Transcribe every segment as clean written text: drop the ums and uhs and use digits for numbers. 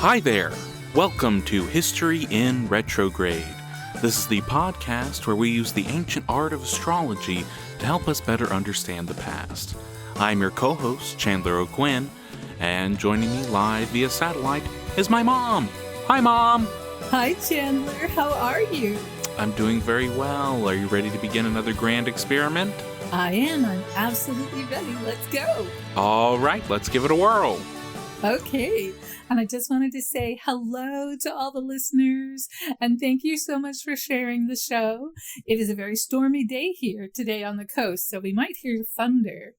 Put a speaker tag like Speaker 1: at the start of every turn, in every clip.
Speaker 1: Hi there. Welcome to History in Retrograde. This is the podcast where we use the ancient art of astrology to help us better understand the past. I'm your co-host, Chandler O'Quinn, and joining me live via satellite is my mom. Hi, Mom.
Speaker 2: Hi, Chandler. How are you?
Speaker 1: I'm doing very well. Are you ready to begin another grand experiment?
Speaker 2: I am. I'm absolutely ready. Let's go.
Speaker 1: All right, let's give it a whirl.
Speaker 2: Okay. And I just wanted to say hello to all the listeners and thank you so much for sharing the show. It is a very stormy day here today on the coast, so we might hear thunder.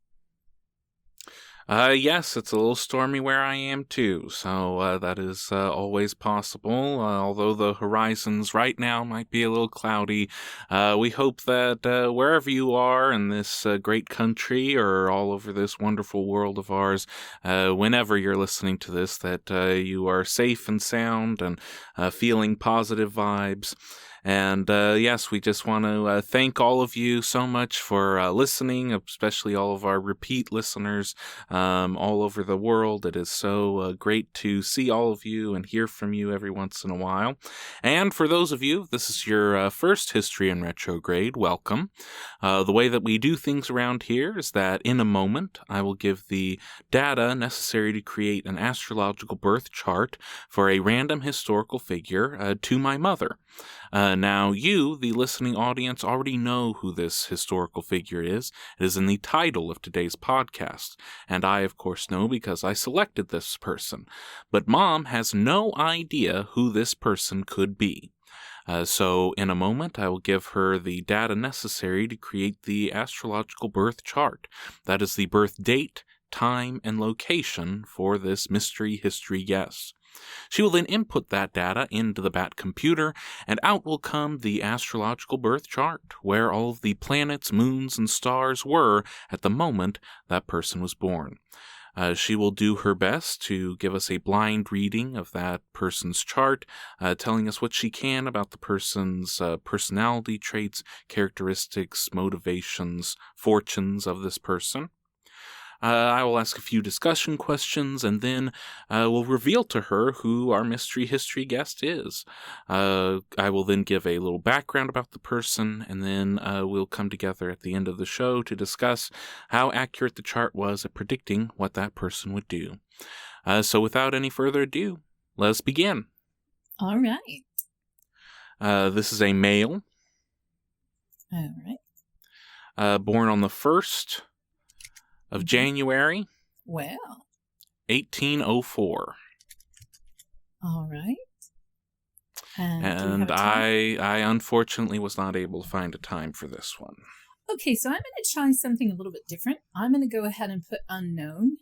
Speaker 1: Yes, it's a little stormy where I am too, so that is always possible. Although the horizons right now might be a little cloudy, we hope that wherever you are in this great country or all over this wonderful world of ours, whenever you're listening to this, that you are safe and sound and feeling positive vibes. And yes, we just want to thank all of you so much for listening, especially all of our repeat listeners all over the world. It is so great to see all of you and hear from you every once in a while. And for those of you, this is your first History in Retrograde, welcome. The way that we do things around here is that in a moment, I will give the data necessary to create an astrological birth chart for a random historical figure to my mother. Now, you, the listening audience, already know who this historical figure is. It is in the title of today's podcast, and I, of course, know because I selected this person. But Mom has no idea who this person could be. So, in a moment, I will give her the data necessary to create the astrological birth chart. That is the birth date, time, and location for this mystery history guest. She will then input that data into the BAT computer, and out will come the astrological birth chart, where all of the planets, moons, and stars were at the moment that person was born. She will do her best to give us a blind reading of that person's chart, telling us what she can about the person's personality traits, characteristics, motivations, fortunes of this person. I will ask a few discussion questions, and then we'll reveal to her who our mystery history guest is. I will then give a little background about the person, and then we'll come together at the end of the show to discuss how accurate the chart was at predicting what that person would do. So without any further ado, let's begin.
Speaker 2: All right.
Speaker 1: This is a male.
Speaker 2: All right.
Speaker 1: Born on the 1st of January,
Speaker 2: Well,
Speaker 1: 1804.
Speaker 2: All right.
Speaker 1: And I unfortunately was not able to find a time for this one.
Speaker 2: Okay, so I'm going to try something a little bit different. I'm going to go ahead and put unknown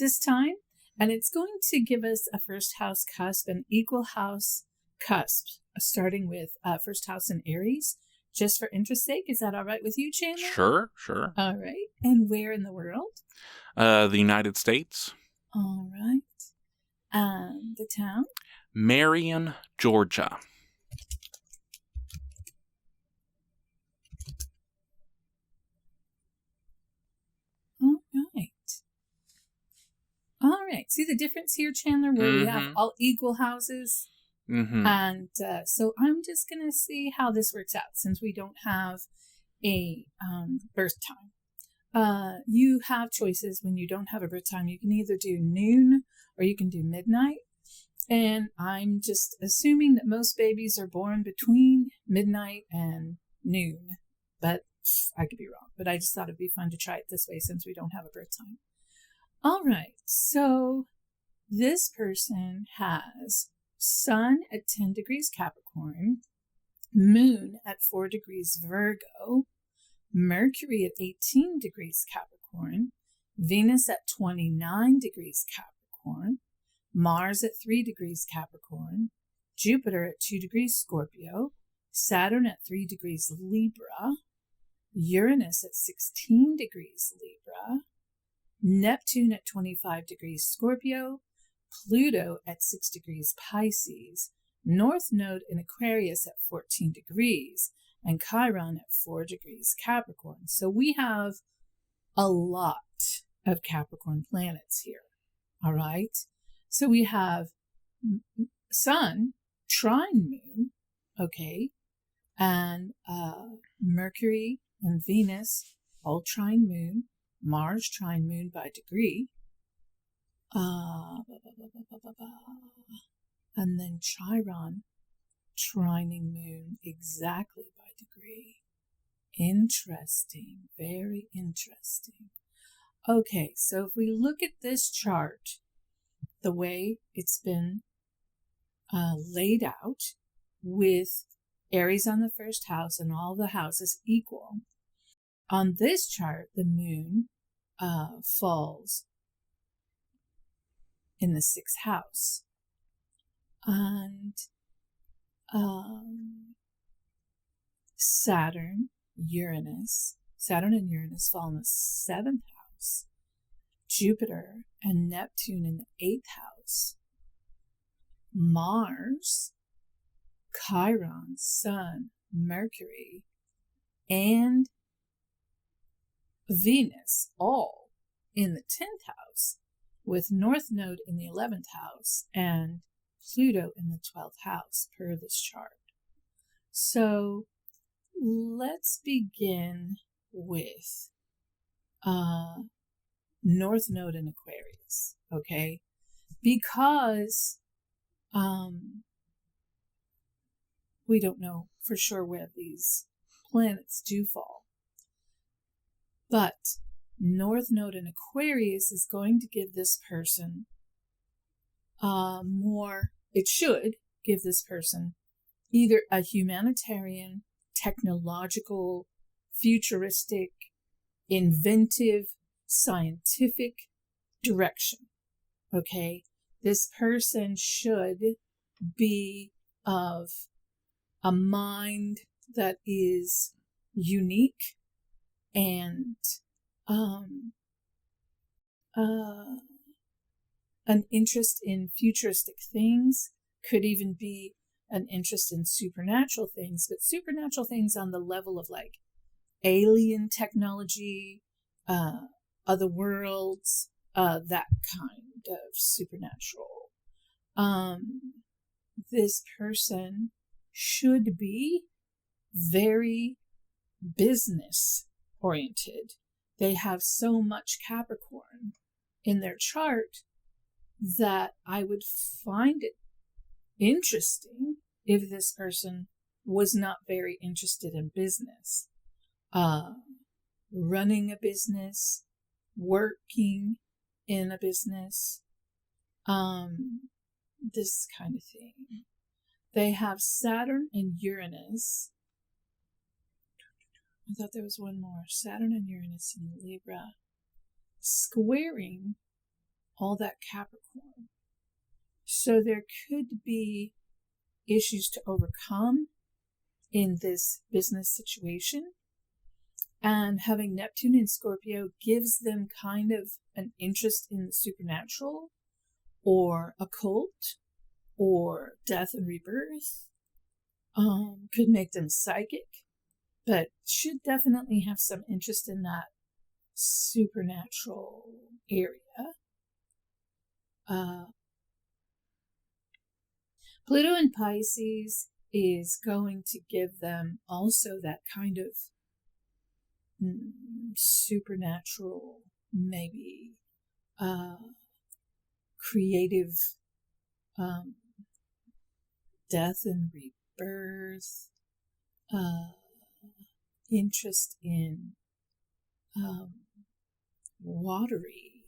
Speaker 2: this time, and it's going to give us a first house cusp and equal house cusp, starting with first house in Aries. Just for interest's sake, is that all right with you, Chandler?
Speaker 1: Sure.
Speaker 2: All right. And where in the world?
Speaker 1: The United States.
Speaker 2: All right. The town?
Speaker 1: Marion, Georgia.
Speaker 2: All right. All right. See the difference here, Chandler, where we have all equal houses?
Speaker 1: Mm-hmm.
Speaker 2: And so I'm just going to see how this works out since we don't have a birth time. You have choices when you don't have a birth time. You can either do noon or you can do midnight. And I'm just assuming that most babies are born between midnight and noon. But I could be wrong. But I just thought it'd be fun to try it this way since we don't have a birth time. All right. So this person has Sun at 10 degrees Capricorn, Moon at 4 degrees Virgo, Mercury at 18 degrees Capricorn, Venus at 29 degrees Capricorn, Mars at 3 degrees Capricorn, Jupiter at 2 degrees Scorpio, Saturn at 3 degrees Libra, Uranus at 16 degrees Libra, Neptune at 25 degrees Scorpio, Pluto at 6 degrees Pisces, North Node in Aquarius at 14 degrees, and Chiron at 4 degrees Capricorn. So we have a lot of Capricorn planets here. All right. So we have Sun trine Moon, okay, and Mercury and Venus all trine Moon, Mars trine Moon by degree, and then Chiron trining Moon exactly by degree. Interesting, very interesting. Okay, so if we look at this chart, the way it's been laid out with Aries on the first house and all the houses equal, on this chart, the moon falls in the sixth house. And Saturn and Uranus fall in the seventh house. Jupiter and Neptune in the eighth house. Mars, Chiron, Sun, Mercury, and Venus all in the 10th house, with North Node in the 11th house and Pluto in the 12th house per this chart. So let's begin with North Node in Aquarius, okay? Because we don't know for sure where these planets do fall. But North Node in Aquarius is going to give this person it should give this person either a humanitarian, technological, futuristic, inventive, scientific direction. Okay? This person should be of a mind that is unique and an interest in futuristic things, could even be an interest in supernatural things, but supernatural things on the level of like alien technology, other worlds, that kind of supernatural. This person should be very business oriented. They have so much Capricorn in their chart that I would find it interesting if this person was not very interested in business. Running a business, working in a business, this kind of thing. They have Saturn and Uranus. I thought there was one more. Saturn and Uranus in Libra, squaring all that Capricorn. So there could be issues to overcome in this business situation. And having Neptune in Scorpio gives them kind of an interest in the supernatural or occult or death and rebirth. Could make them psychic, but should definitely have some interest in that supernatural area. Pluto in Pisces is going to give them also that kind of supernatural, maybe creative death and rebirth, interest in watery,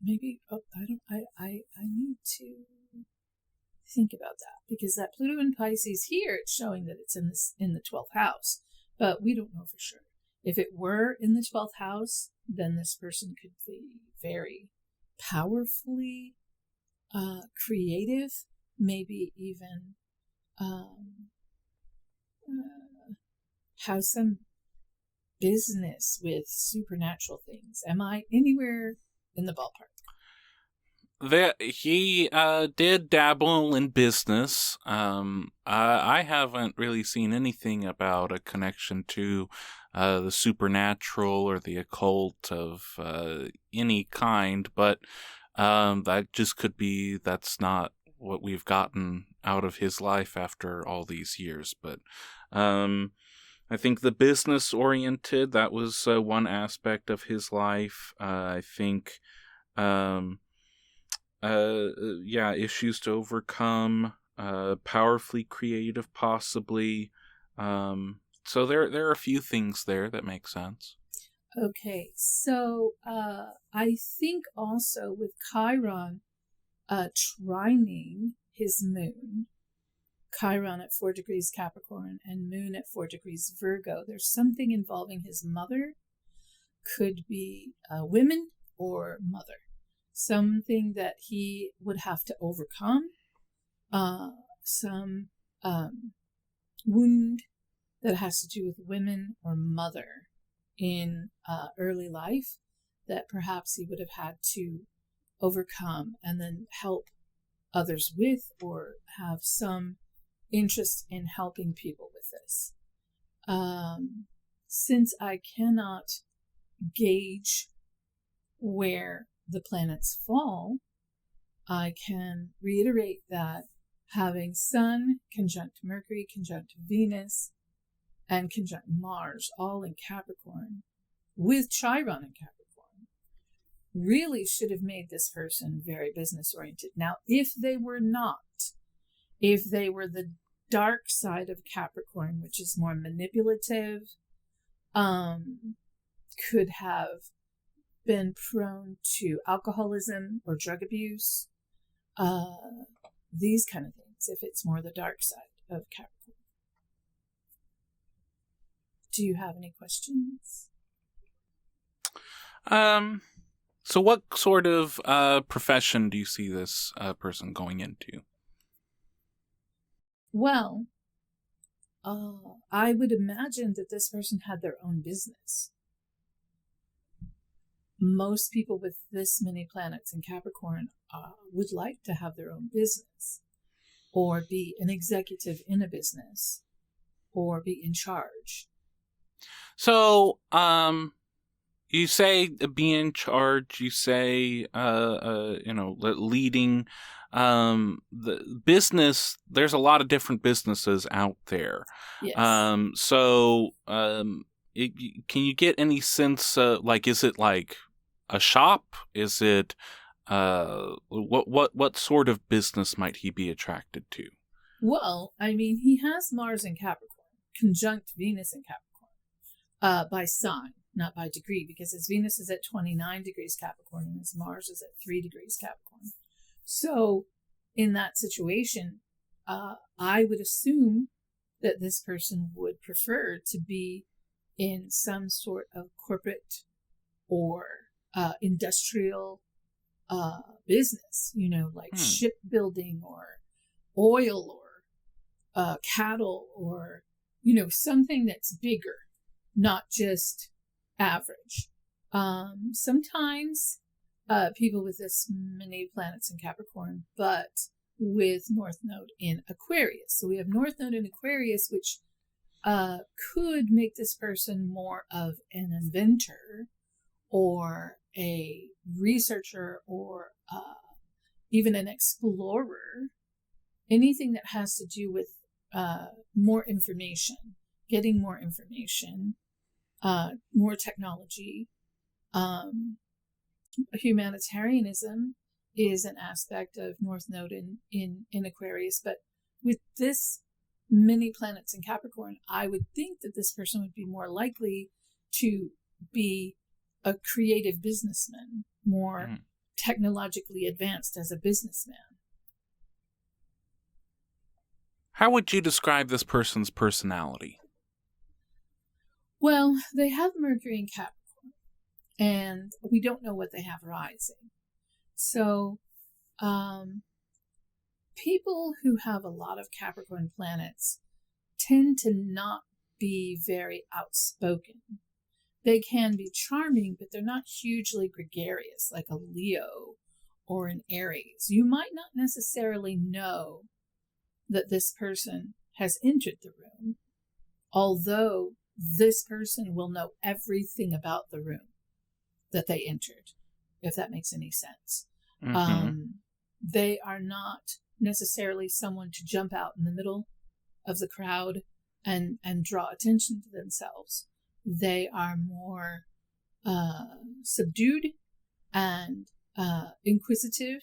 Speaker 2: maybe, I need to think about that, because that Pluto in Pisces here, it's showing that it's in the 12th house, but we don't know for sure. If it were in the 12th house, then this person could be very powerfully creative, maybe even have some business with supernatural things. Am I anywhere in the ballpark?
Speaker 1: He did dabble in business. I haven't really seen anything about a connection to the supernatural or the occult of any kind, but That just could be that's not what we've gotten out of his life after all these years. But I think the business oriented, that was one aspect of his life. I think, issues to overcome, powerfully creative, possibly. So there are a few things there that make sense.
Speaker 2: Okay, so I think also with Chiron trining his moon, Chiron at 4 degrees Capricorn and moon at 4 degrees Virgo, there's something involving his mother, could be women or mother, something that he would have to overcome, some wound that has to do with women or mother in early life that perhaps he would have had to overcome and then help others with, or have some interest in helping people with this. Since I cannot gauge where the planets fall, I can reiterate that having Sun conjunct Mercury, conjunct Venus, and conjunct Mars, all in Capricorn, with Chiron in Capricorn, really should have made this person very business-oriented. Now, if they were not, if they were the dark side of Capricorn, which is more manipulative, could have been prone to alcoholism or drug abuse, these kind of things, if it's more the dark side of Capricorn. Do you have any questions?
Speaker 1: So what sort of profession do you see this person going into?
Speaker 2: Well, I would imagine that this person had their own business. Most people with this many planets in Capricorn would like to have their own business, or be an executive in a business, or be in charge.
Speaker 1: So, you say be in charge, you say, leading, the business, there's a lot of different businesses out there.
Speaker 2: Yes.
Speaker 1: Can you get any sense, is it like a shop? Is it, what sort of business might he be attracted to?
Speaker 2: Well, I mean, he has Mars in Capricorn, conjunct Venus in Capricorn, by sign, not by degree, because his Venus is at 29 degrees Capricorn and his Mars is at 3 degrees Capricorn. So in that situation, I would assume that this person would prefer to be in some sort of corporate or industrial business, like shipbuilding or oil or cattle, or, something that's bigger, not just average. Sometimes people with this many planets in Capricorn, but with North Node in Aquarius. So we have North Node in Aquarius, which could make this person more of an inventor or a researcher, or even an explorer. Anything that has to do with more information, getting more information, more technology. Humanitarianism is an aspect of North Node in Aquarius, but with this many planets in Capricorn, I would think that this person would be more likely to be a creative businessman, more technologically advanced as a businessman.
Speaker 1: How would you describe this person's personality?
Speaker 2: Well, they have Mercury in Capricorn, and we don't know what they have rising. So, people who have a lot of Capricorn planets tend to not be very outspoken. They can be charming, but they're not hugely gregarious like a Leo or an Aries. You might not necessarily know that this person has entered the room, although this person will know everything about the room that they entered, if that makes any sense.
Speaker 1: Mm-hmm.
Speaker 2: They are not necessarily someone to jump out in the middle of the crowd and draw attention to themselves. They are more subdued and inquisitive.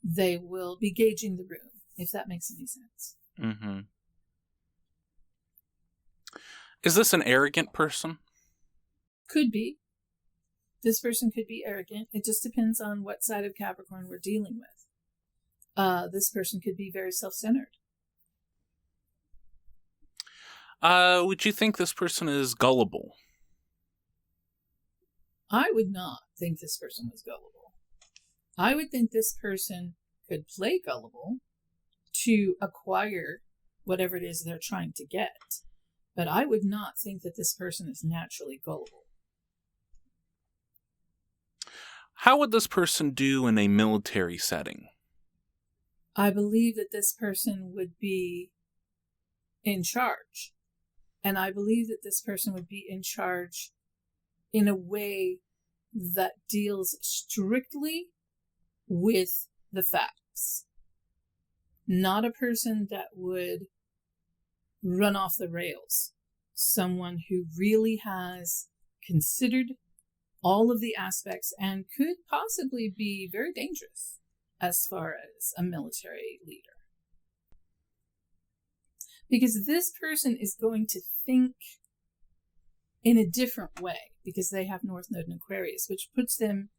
Speaker 2: They will be gauging the room, if that makes any sense.
Speaker 1: Mm-hmm. Is this an arrogant person?
Speaker 2: Could be. This person could be arrogant. It just depends on what side of Capricorn we're dealing with. This person could be very self-centered.
Speaker 1: Would you think this person is gullible?
Speaker 2: I would not think this person was gullible. I would think this person could play gullible to acquire whatever it is they're trying to get. But I would not think that this person is naturally gullible.
Speaker 1: How would this person do in a military setting?
Speaker 2: I believe that this person would be in charge. And I believe that this person would be in charge in a way that deals strictly with the facts. Not a person that would run off the rails. Someone who really has considered all of the aspects and could possibly be very dangerous as far as a military leader. Because this person is going to think in a different way because they have North Node in Aquarius, which puts them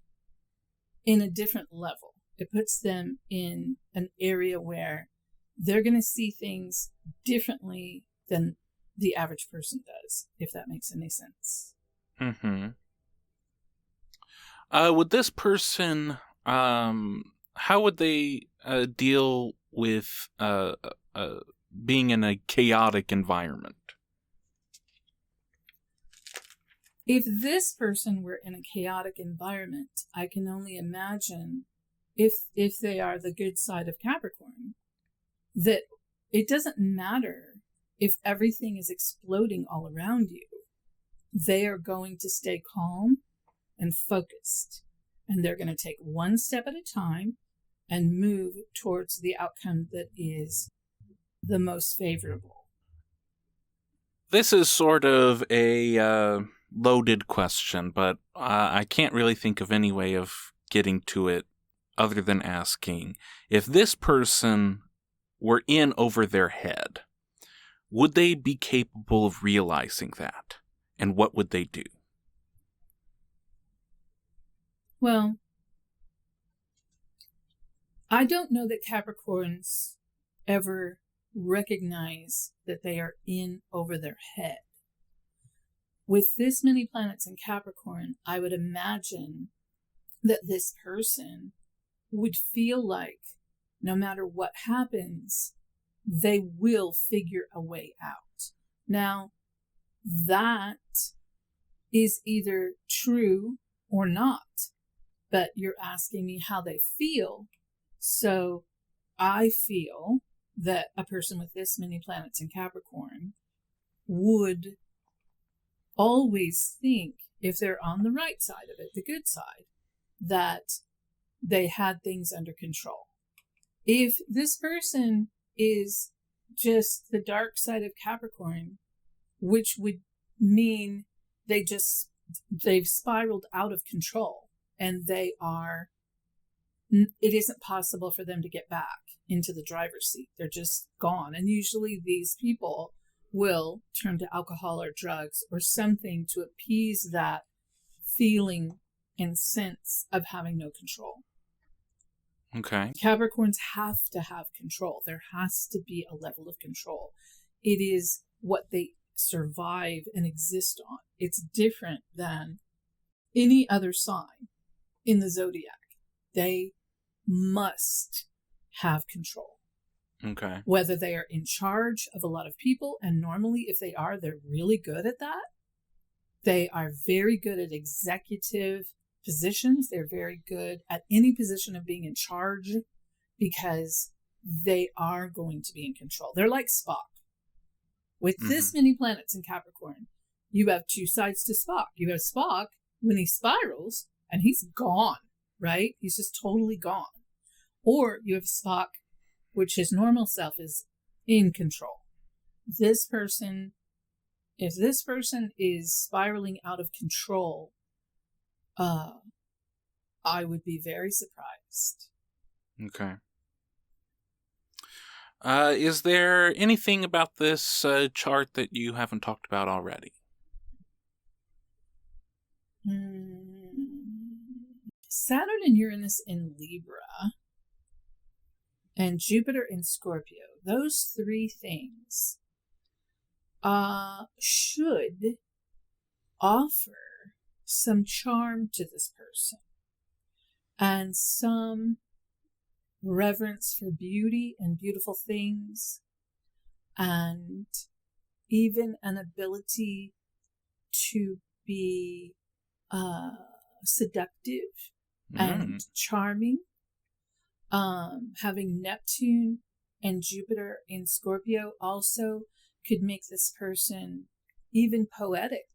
Speaker 2: in a different level. It puts them in an area where they're going to see things differently than the average person does, if that makes any sense.
Speaker 1: Mm-hmm. Would this person, how would they deal with being in a chaotic environment?
Speaker 2: If this person were in a chaotic environment, I can only imagine if they are the good side of Capricorn, that it doesn't matter if everything is exploding all around you. They are going to stay calm and focused, and they're going to take one step at a time and move towards the outcome that is the most favorable.
Speaker 1: This is sort of a loaded question, but I can't really think of any way of getting to it other than asking, if this person were in over their head, would they be capable of realizing that? And what would they do?
Speaker 2: Well, I don't know that Capricorns ever recognize that they are in over their head. With this many planets in Capricorn, I would imagine that this person would feel like no matter what happens, they will figure a way out. Now, that is either true or not, but you're asking me how they feel. So I feel that a person with this many planets in Capricorn would always think, if they're on the right side of it, the good side, that they had things under control. If this person is just the dark side of Capricorn, which would mean they've spiraled out of control and it isn't possible for them to get back into the driver's seat. They're just gone. And usually these people will turn to alcohol or drugs or something to appease that feeling and sense of having no control.
Speaker 1: Okay.
Speaker 2: Capricorns have to have control. There has to be a level of control. It is what they survive and exist on. It's different than any other sign in the zodiac. They must have control.
Speaker 1: Okay.
Speaker 2: Whether they are in charge of a lot of people, and normally if they are, they're really good at that. They are very good at executive positions. They're very good at any position of being in charge because they are going to be in control. They're like Spock. With this many planets in Capricorn, you have two sides to Spock. You have Spock when he spirals and he's gone. right? He's just totally gone. Or you have Spock, which his normal self is in control. This person, if this person is spiraling out of control, I would be very surprised.
Speaker 1: Okay. Is there anything about this chart that you haven't talked about already?
Speaker 2: Saturn and Uranus in Libra and Jupiter in Scorpio, those three things should offer some charm to this person and some reverence for beauty and beautiful things, and even an ability to be seductive and charming. Having Neptune and Jupiter in Scorpio also could make this person even poetic,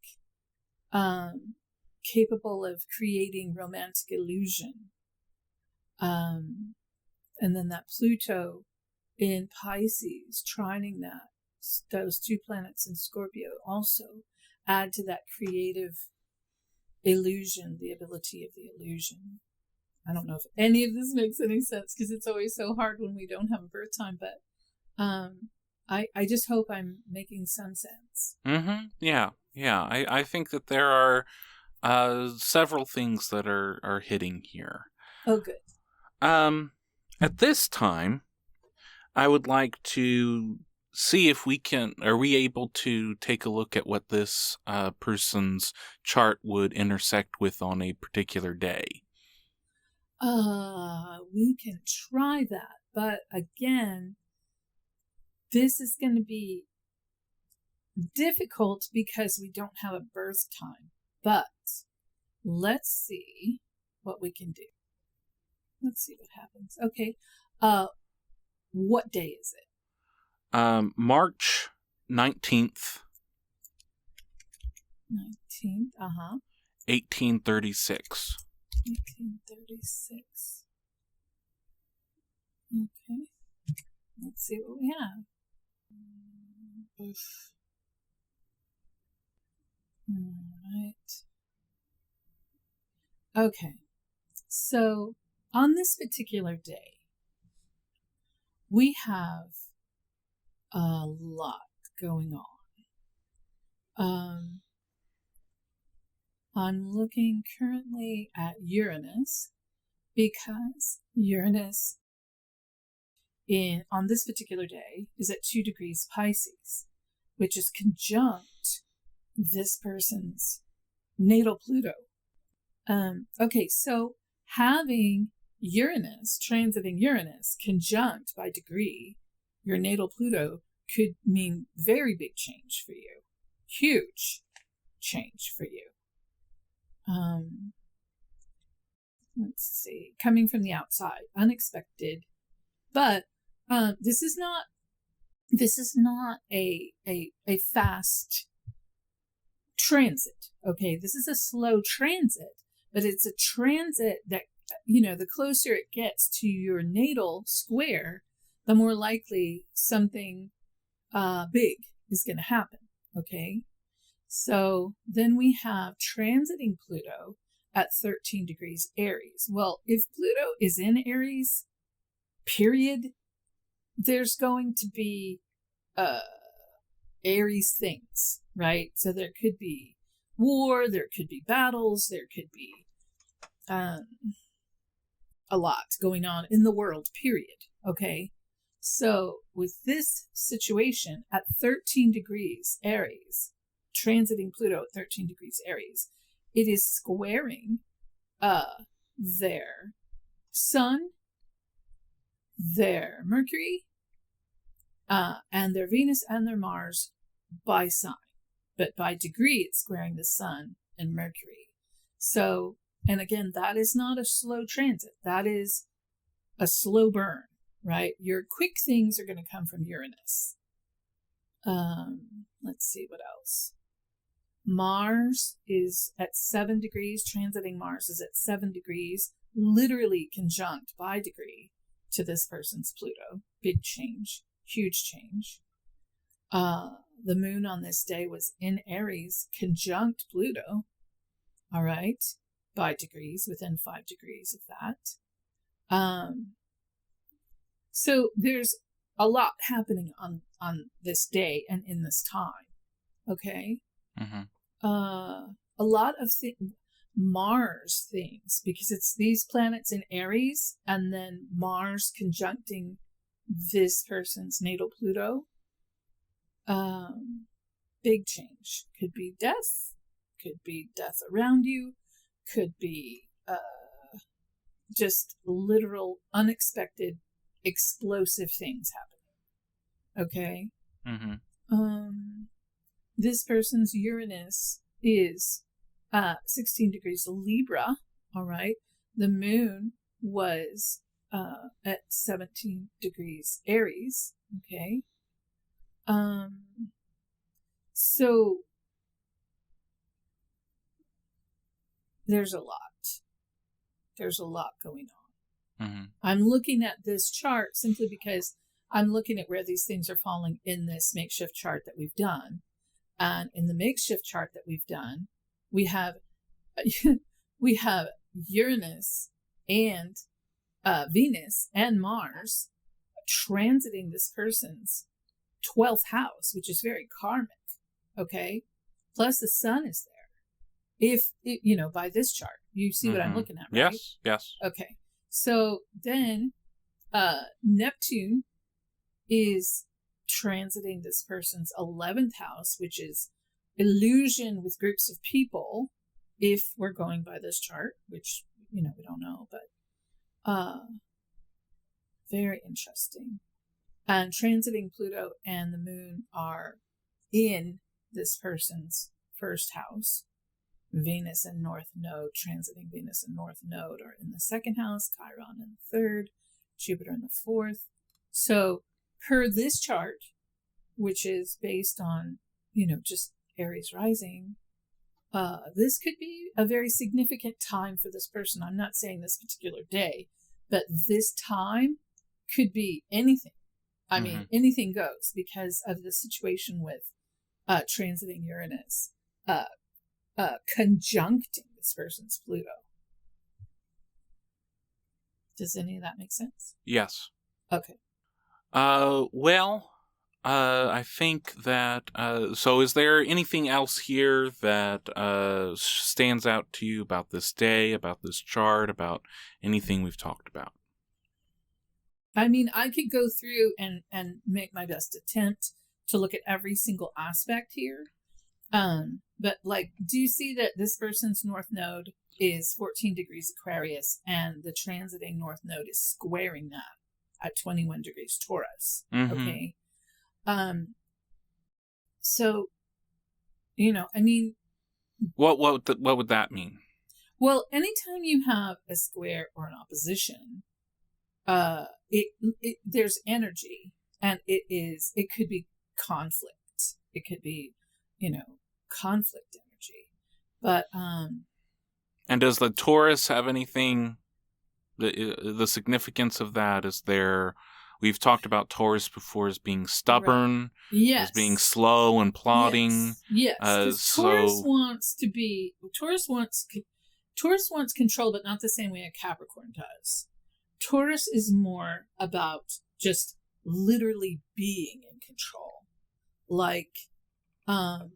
Speaker 2: capable of creating romantic illusion. And then that Pluto in Pisces, trining those two planets in Scorpio also add to that creative illusion, the ability of the illusion. I don't know if any of this makes any sense because it's always so hard when we don't have a birth time, but I just hope I'm making some sense.
Speaker 1: Yeah. I think that there are several things that are hitting here.
Speaker 2: Oh, good.
Speaker 1: At this time, I would like to see if are we able to take a look at what this person's chart would intersect with on a particular day.
Speaker 2: We can try that, but again, this is going to be difficult because we don't have a birth time, but let's see what we can do. Let's see what happens. Okay. What day is it?
Speaker 1: March 19th.
Speaker 2: 19th,
Speaker 1: 1836.
Speaker 2: 1836. Okay. Let's see what we have. All right. Okay. So, on this particular day, we have a lot going on. I'm looking currently at Uranus because Uranus on this particular day is at 2 degrees Pisces, which is conjunct this person's natal Pluto. Okay, so having Uranus, transiting Uranus, conjunct by degree your natal Pluto could mean very big change for you. Huge change for you. Let's see. Coming from the outside, unexpected, but this is not a fast transit. Okay, this is a slow transit, but it's a transit that, the closer it gets to your natal square, the more likely something big is going to happen. Okay. So then we have transiting Pluto at 13 degrees Aries. Well, if Pluto is in Aries, period, there's going to be Aries things, right? So there could be war, there could be battles, there could be a lot going on in the world, period. Okay. So with this situation at 13 degrees Aries, transiting Pluto at 13 degrees Aries, it is squaring their Sun, their Mercury, and their Venus and their Mars by sign. But by degree, it's squaring the Sun and Mercury. So, and again, that is not a slow transit. That is a slow burn, right? Your quick things are going to come from Uranus. Let's see what else. Mars is at 7 degrees. Transiting Mars is at 7 degrees. literally conjunct by degree to this person's Pluto. Big change, huge change. The moon on this day was in Aries, conjunct Pluto, all right, by degrees, within 5 degrees of that. So there's a lot happening on this day and in this time, okay?
Speaker 1: Mm-hmm.
Speaker 2: A lot of Mars things, because it's these planets in Aries and then Mars conjuncting this person's natal Pluto. Big change. Could be death, could be death around you, could be just literal, unexpected, explosive things happening. Okay?
Speaker 1: Mm-hmm.
Speaker 2: This person's Uranus is 16 degrees Libra, all right? The moon was at 17 degrees Aries, okay? So there's a lot. There's a lot going on.
Speaker 1: Mm-hmm.
Speaker 2: I'm looking at this chart simply because I'm looking at where these things are falling in this makeshift chart that we've done. And in the makeshift chart that we've done, we have Uranus and Venus and Mars transiting this person's 12th house, which is very karmic. Okay. Plus the sun is there. If by this chart, you see what I'm looking at, right?
Speaker 1: Yes.
Speaker 2: Okay. So then, Neptune is transiting this person's 11th house, which is illusion with groups of people, if we're going by this chart, which, we don't know, but very interesting. And transiting Pluto and the moon are in this person's first house. Venus and North Node, transiting Venus and North Node are in the second house, Chiron in the third, Jupiter in the fourth. So per this chart, which is based on, just Aries rising, this could be a very significant time for this person. I'm not saying this particular day, but this time could be anything. I mean, anything goes because of the situation with transiting Uranus, conjuncting this person's Pluto. Does any of that make sense?
Speaker 1: Yes.
Speaker 2: Okay.
Speaker 1: I think that, so is there anything else here that stands out to you about this day, about this chart, about anything we've talked about?
Speaker 2: I mean, I could go through and make my best attempt to look at every single aspect here. But do you see that this person's North Node is 14 degrees Aquarius and the transiting North Node is squaring that at 21 degrees Taurus?
Speaker 1: Mm-hmm.
Speaker 2: Okay. So, I mean,
Speaker 1: what would that mean?
Speaker 2: Well, anytime you have a square or an opposition, there's energy, and it could be conflict. It could be, conflict energy. But
Speaker 1: and does the Taurus have anything? The significance of that is there. We've talked about Taurus before as being stubborn, right.
Speaker 2: Yes,
Speaker 1: as being slow and plodding.
Speaker 2: Yes. Taurus wants control, but not the same way a Capricorn does. Taurus is more about just literally being in control, like an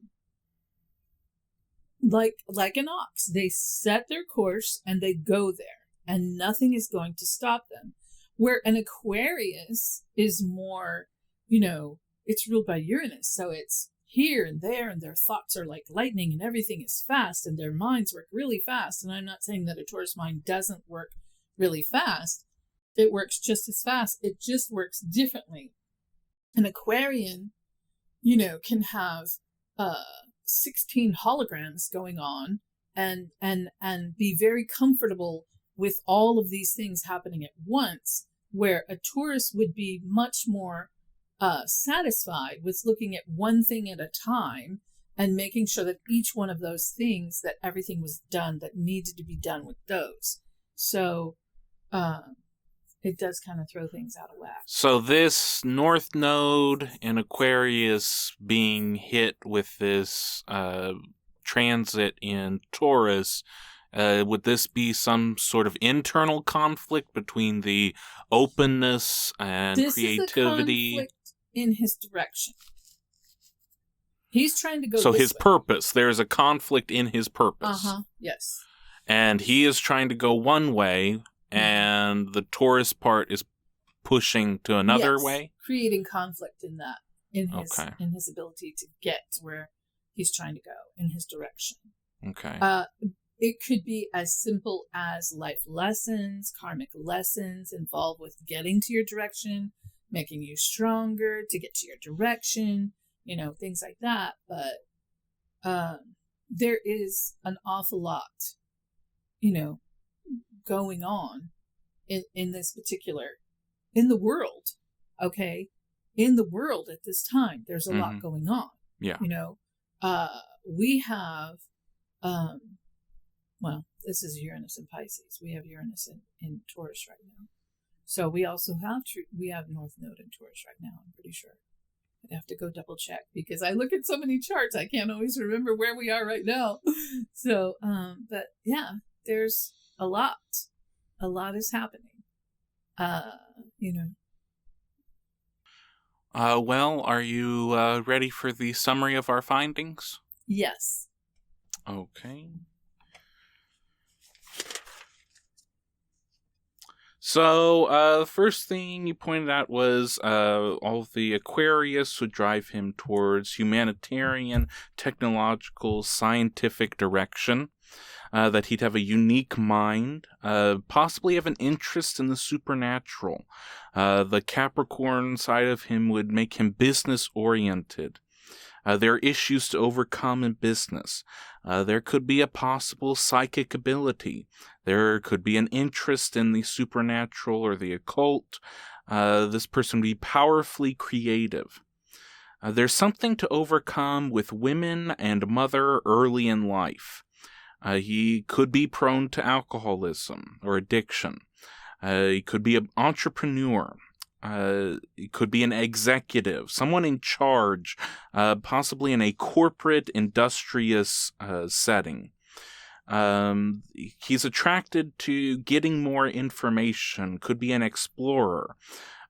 Speaker 2: ox. They set their course and they go there, and nothing is going to stop them. Where an Aquarius is more, it's ruled by Uranus, so it's here and there, and their thoughts are like lightning, and everything is fast, and their minds work really fast. And I'm not saying that a Taurus mind doesn't work really fast. It works just as fast. It just works differently. An Aquarian, can have 16 holograms going on and be very comfortable with all of these things happening at once, where a Taurus would be much more satisfied with looking at one thing at a time and making sure that each one of those things, that everything was done that needed to be done with those. So it does kind of throw things out of whack.
Speaker 1: So this North Node in Aquarius being hit with this transit in Taurus, would this be some sort of internal conflict between the openness and creativity?
Speaker 2: This is a conflict in his direction. He's trying to go
Speaker 1: so
Speaker 2: this
Speaker 1: his
Speaker 2: way.
Speaker 1: purpose. There's a conflict in his purpose.
Speaker 2: Yes.
Speaker 1: And he is trying to go one way, and the Taurus part is pushing to another way?
Speaker 2: Creating conflict in that, in his ability to get where he's trying to go, in his direction.
Speaker 1: Okay.
Speaker 2: It could be as simple as life lessons, karmic lessons involved with getting to your direction, making you stronger to get to your direction, things like that. But there is an awful lot, going on in this particular, in the world, okay? In the world at this time, there's a lot going on.
Speaker 1: Yeah.
Speaker 2: We have, this is Uranus and Pisces. We have Uranus in Taurus right now. So we also have North Node in Taurus right now, I'm pretty sure. I'd have to go double check because I look at so many charts, I can't always remember where we are right now. So, but yeah, there's a lot. A lot is happening.
Speaker 1: Well, are you ready for the summary of our findings?
Speaker 2: Yes.
Speaker 1: Okay. So, the first thing you pointed out was all of the Aquarius would drive him towards humanitarian, technological, scientific direction. That he'd have a unique mind, possibly have an interest in the supernatural. The Capricorn side of him would make him business-oriented. There are issues to overcome in business. There could be a possible psychic ability. There could be an interest in the supernatural or the occult. This person would be powerfully creative. There's something to overcome with women and mother early in life. He could be prone to alcoholism or addiction. He could be an entrepreneur. He could be an executive, someone in charge, possibly in a corporate, industrious setting. He's attracted to getting more information, could be an explorer.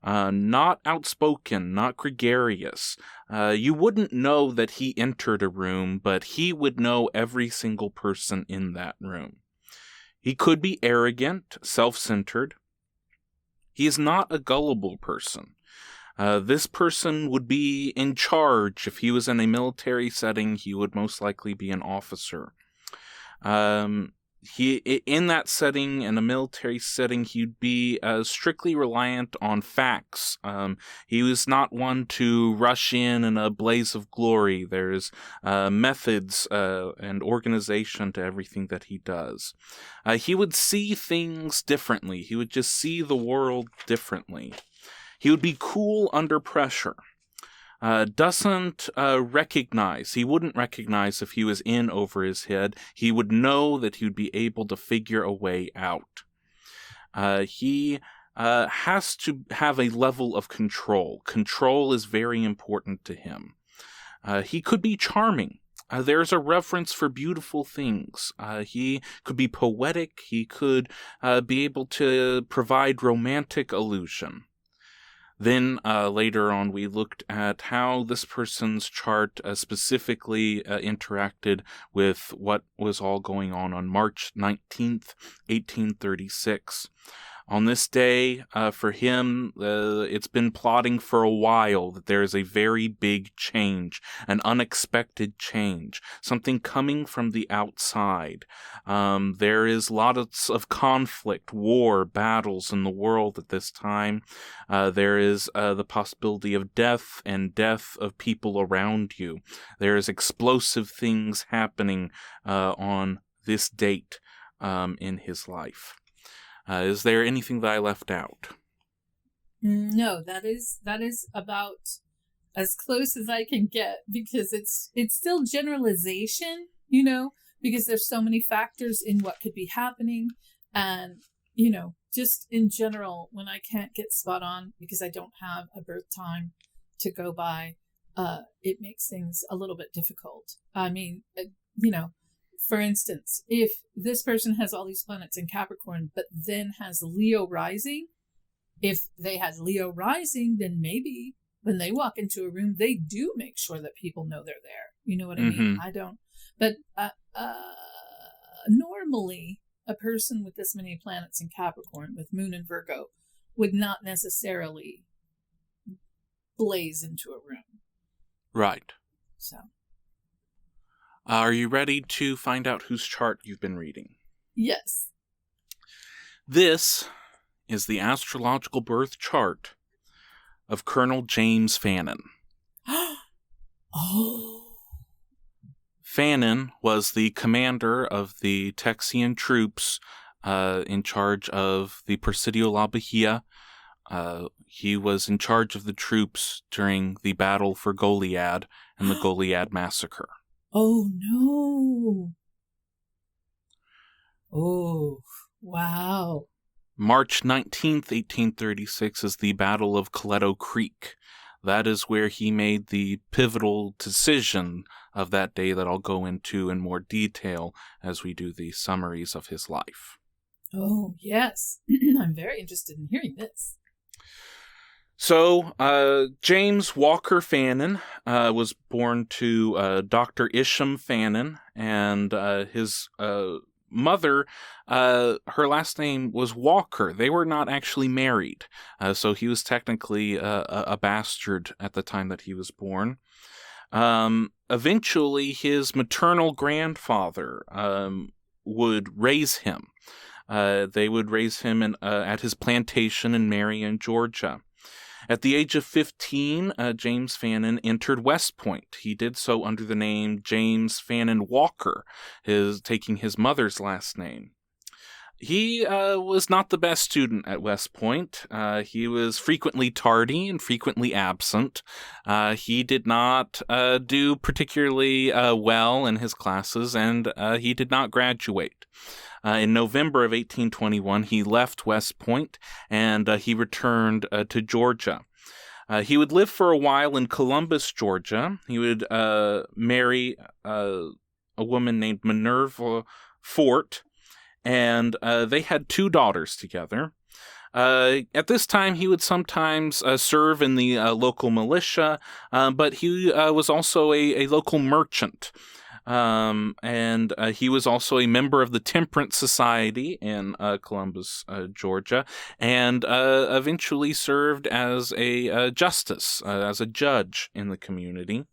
Speaker 1: Not outspoken, not gregarious. You wouldn't know that he entered a room, but he would know every single person in that room. He could be arrogant, self-centered. He is not a gullible person. This person would be in charge. If he was in a military setting, he would most likely be an officer. He, in that setting, in a military setting, he'd be strictly reliant on facts. He was not one to rush in a blaze of glory. There's methods and organization to everything that he does. He would see things differently. He would just see the world differently. He would be cool under pressure. Doesn't recognize. He wouldn't recognize if he was in over his head. He would know that he would be able to figure a way out. He has to have a level of control. Control is very important to him. He could be charming. There's a reverence for beautiful things. He could be poetic. He could be able to provide romantic illusion. Then later on, we looked at how this person's chart specifically interacted with what was all going on March 19th, 1836. On this day, for him, it's been plotting for a while that there is a very big change, an unexpected change, something coming from the outside. There is lots of conflict, war, battles in the world at this time. There is the possibility of death and death of people around you. There is explosive things happening on this date in his life. Is there anything that I left out?
Speaker 2: No, that is about as close as I can get because it's still generalization, because there's so many factors in what could be happening, and just in general, when I can't get spot on because I don't have a birth time to go by, it makes things a little bit difficult. I mean, for instance, if this person has all these planets in Capricorn, but then has Leo rising, if they had Leo rising, then maybe when they walk into a room, they do make sure that people know they're there. You know what I mean? I don't. But normally, a person with this many planets in Capricorn, with Moon in Virgo, would not necessarily blaze into a room.
Speaker 1: Right.
Speaker 2: So.
Speaker 1: Are you ready to find out whose chart you've been reading?
Speaker 2: Yes.
Speaker 1: This is the astrological birth chart of Colonel James Fannin.
Speaker 2: Oh.
Speaker 1: Fannin was the commander of the Texian troops in charge of the Presidio La Bahia. He was in charge of the troops during the battle for Goliad and the Goliad Massacre.
Speaker 2: Oh, no. Oh, wow.
Speaker 1: March 19th, 1836 is the Battle of Coleto Creek. That is where he made the pivotal decision of that day that I'll go into in more detail as we do the summaries of his life.
Speaker 2: Oh, yes. I'm very interested in hearing this.
Speaker 1: So, James Walker Fannin was born to Dr. Isham Fannin, and his mother, her last name was Walker. They were not actually married, so he was technically a bastard at the time that he was born. Eventually, his maternal grandfather would raise him. They would raise him at his plantation in Marion, Georgia. At the age of 15, James Fannin entered West Point. He did so under the name James Fannin Walker, taking his mother's last name. He was not the best student at West Point. He was frequently tardy and frequently absent. He did not do particularly well in his classes, and he did not graduate. In November of 1821, he left West Point, and he returned to Georgia. He would live for a while in Columbus, Georgia. He would marry a woman named Minerva Fort, and they had 2 daughters together. At this time, he would sometimes serve in the local militia, but he was also a local merchant. And he was also a member of the Temperance Society in Columbus, Georgia, and eventually served as a justice, as a judge in the community.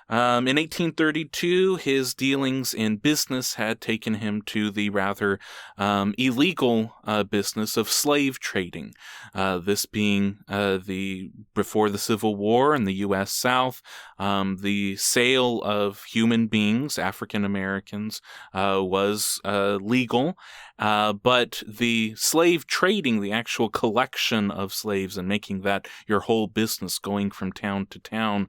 Speaker 1: In 1832, his dealings in business had taken him to the rather illegal business of slave trading. This being before the Civil War in the U.S. South, the sale of human beings, African Americans, was legal. But the slave trading, the actual collection of slaves and making that your whole business, going from town to town,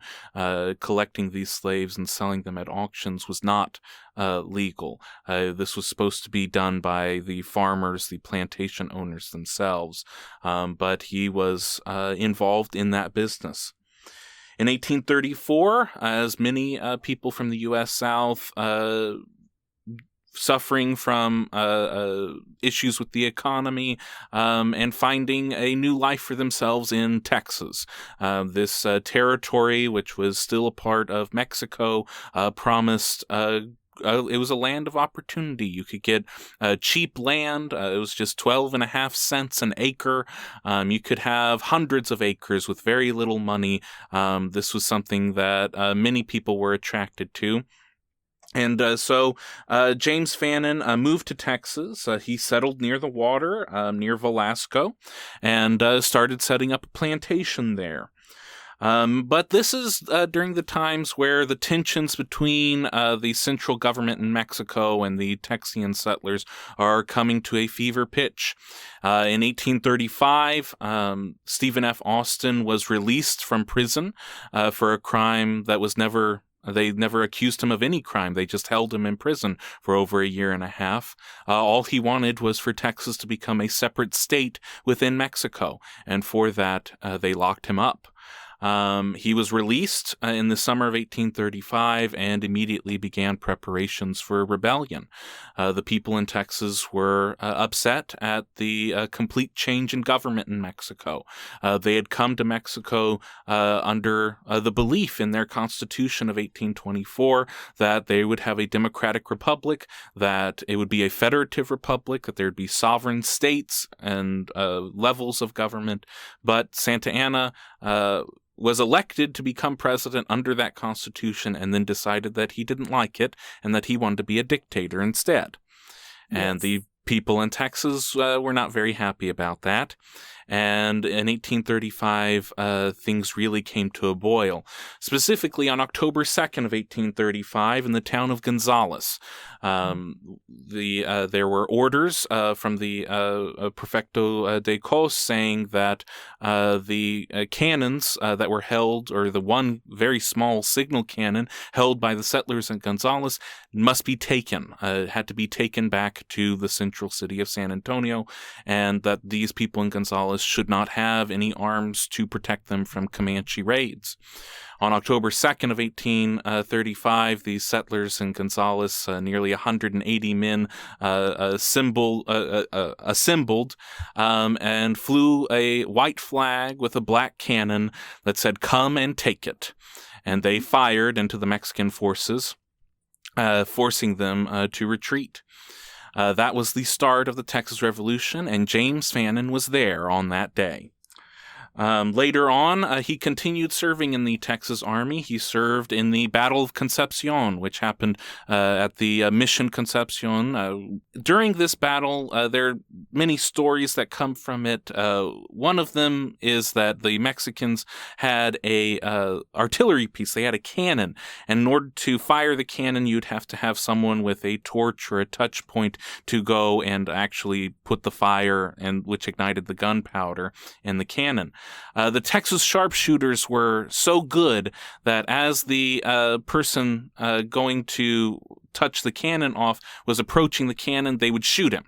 Speaker 1: collecting these slaves and selling them at auctions, was not legal. This was supposed to be done by the farmers, the plantation owners themselves, but he was involved in that business. In 1834, as many people from the U.S. South suffering from issues with the economy and finding a new life for themselves in Texas. This territory, which was still a part of Mexico, promised it was a land of opportunity. You could get cheap land. It was just 12.5 cents an acre. You could have hundreds of acres with very little money. This was something that many people were attracted to. And so James Fannin moved to Texas. He settled near the water, near Velasco, and started setting up a plantation there. But this is during the times where the tensions between the central government in Mexico and the Texian settlers are coming to a fever pitch. In 1835, Stephen F. Austin was released from prison for a crime that was never They never accused him of any crime. They just held him in prison for over a year and a half. All he wanted was for Texas to become a separate state within Mexico, and for that, they locked him up. He was released in the summer of 1835 and immediately began preparations for rebellion. The people in Texas were upset at the complete change in government in Mexico. They had come to Mexico under the belief in their Constitution of 1824 that they would have a democratic republic, that it would be a federative republic, that there would be sovereign states and levels of government. But Santa Anna was elected to become president under that constitution and then decided that he didn't like it and that he wanted to be a dictator instead. Yes. And the people in Texas were not very happy about that. And in 1835, things really came to a boil. Specifically, on October 2nd of 1835, in the town of Gonzales, there were orders from the Prefecto de Cos saying that the cannons that were held, or the one very small signal cannon held by the settlers in Gonzales, must be taken. It had to be taken back to the central city of San Antonio, and that these people in Gonzales should not have any arms to protect them from Comanche raids. On October 2nd of 1835, the settlers in Gonzales, nearly 180 men, assembled and flew a white flag with a black cannon that said, "Come and take it." And they fired into the Mexican forces, forcing them to retreat. That was the start of the Texas Revolution, and James Fannin was there on that day. Later on, he continued serving in the Texas Army. He served in the Battle of Concepcion, which happened at the Mission Concepcion. During this battle, there are many stories that come from it. One of them is that the Mexicans had a artillery piece. They had a cannon, and in order to fire the cannon, you'd have to have someone with a torch or a touch point to go and actually put the fire, and which ignited the gunpowder in the cannon. The Texas sharpshooters were so good that as the person going to touch the cannon off was approaching the cannon, they would shoot him.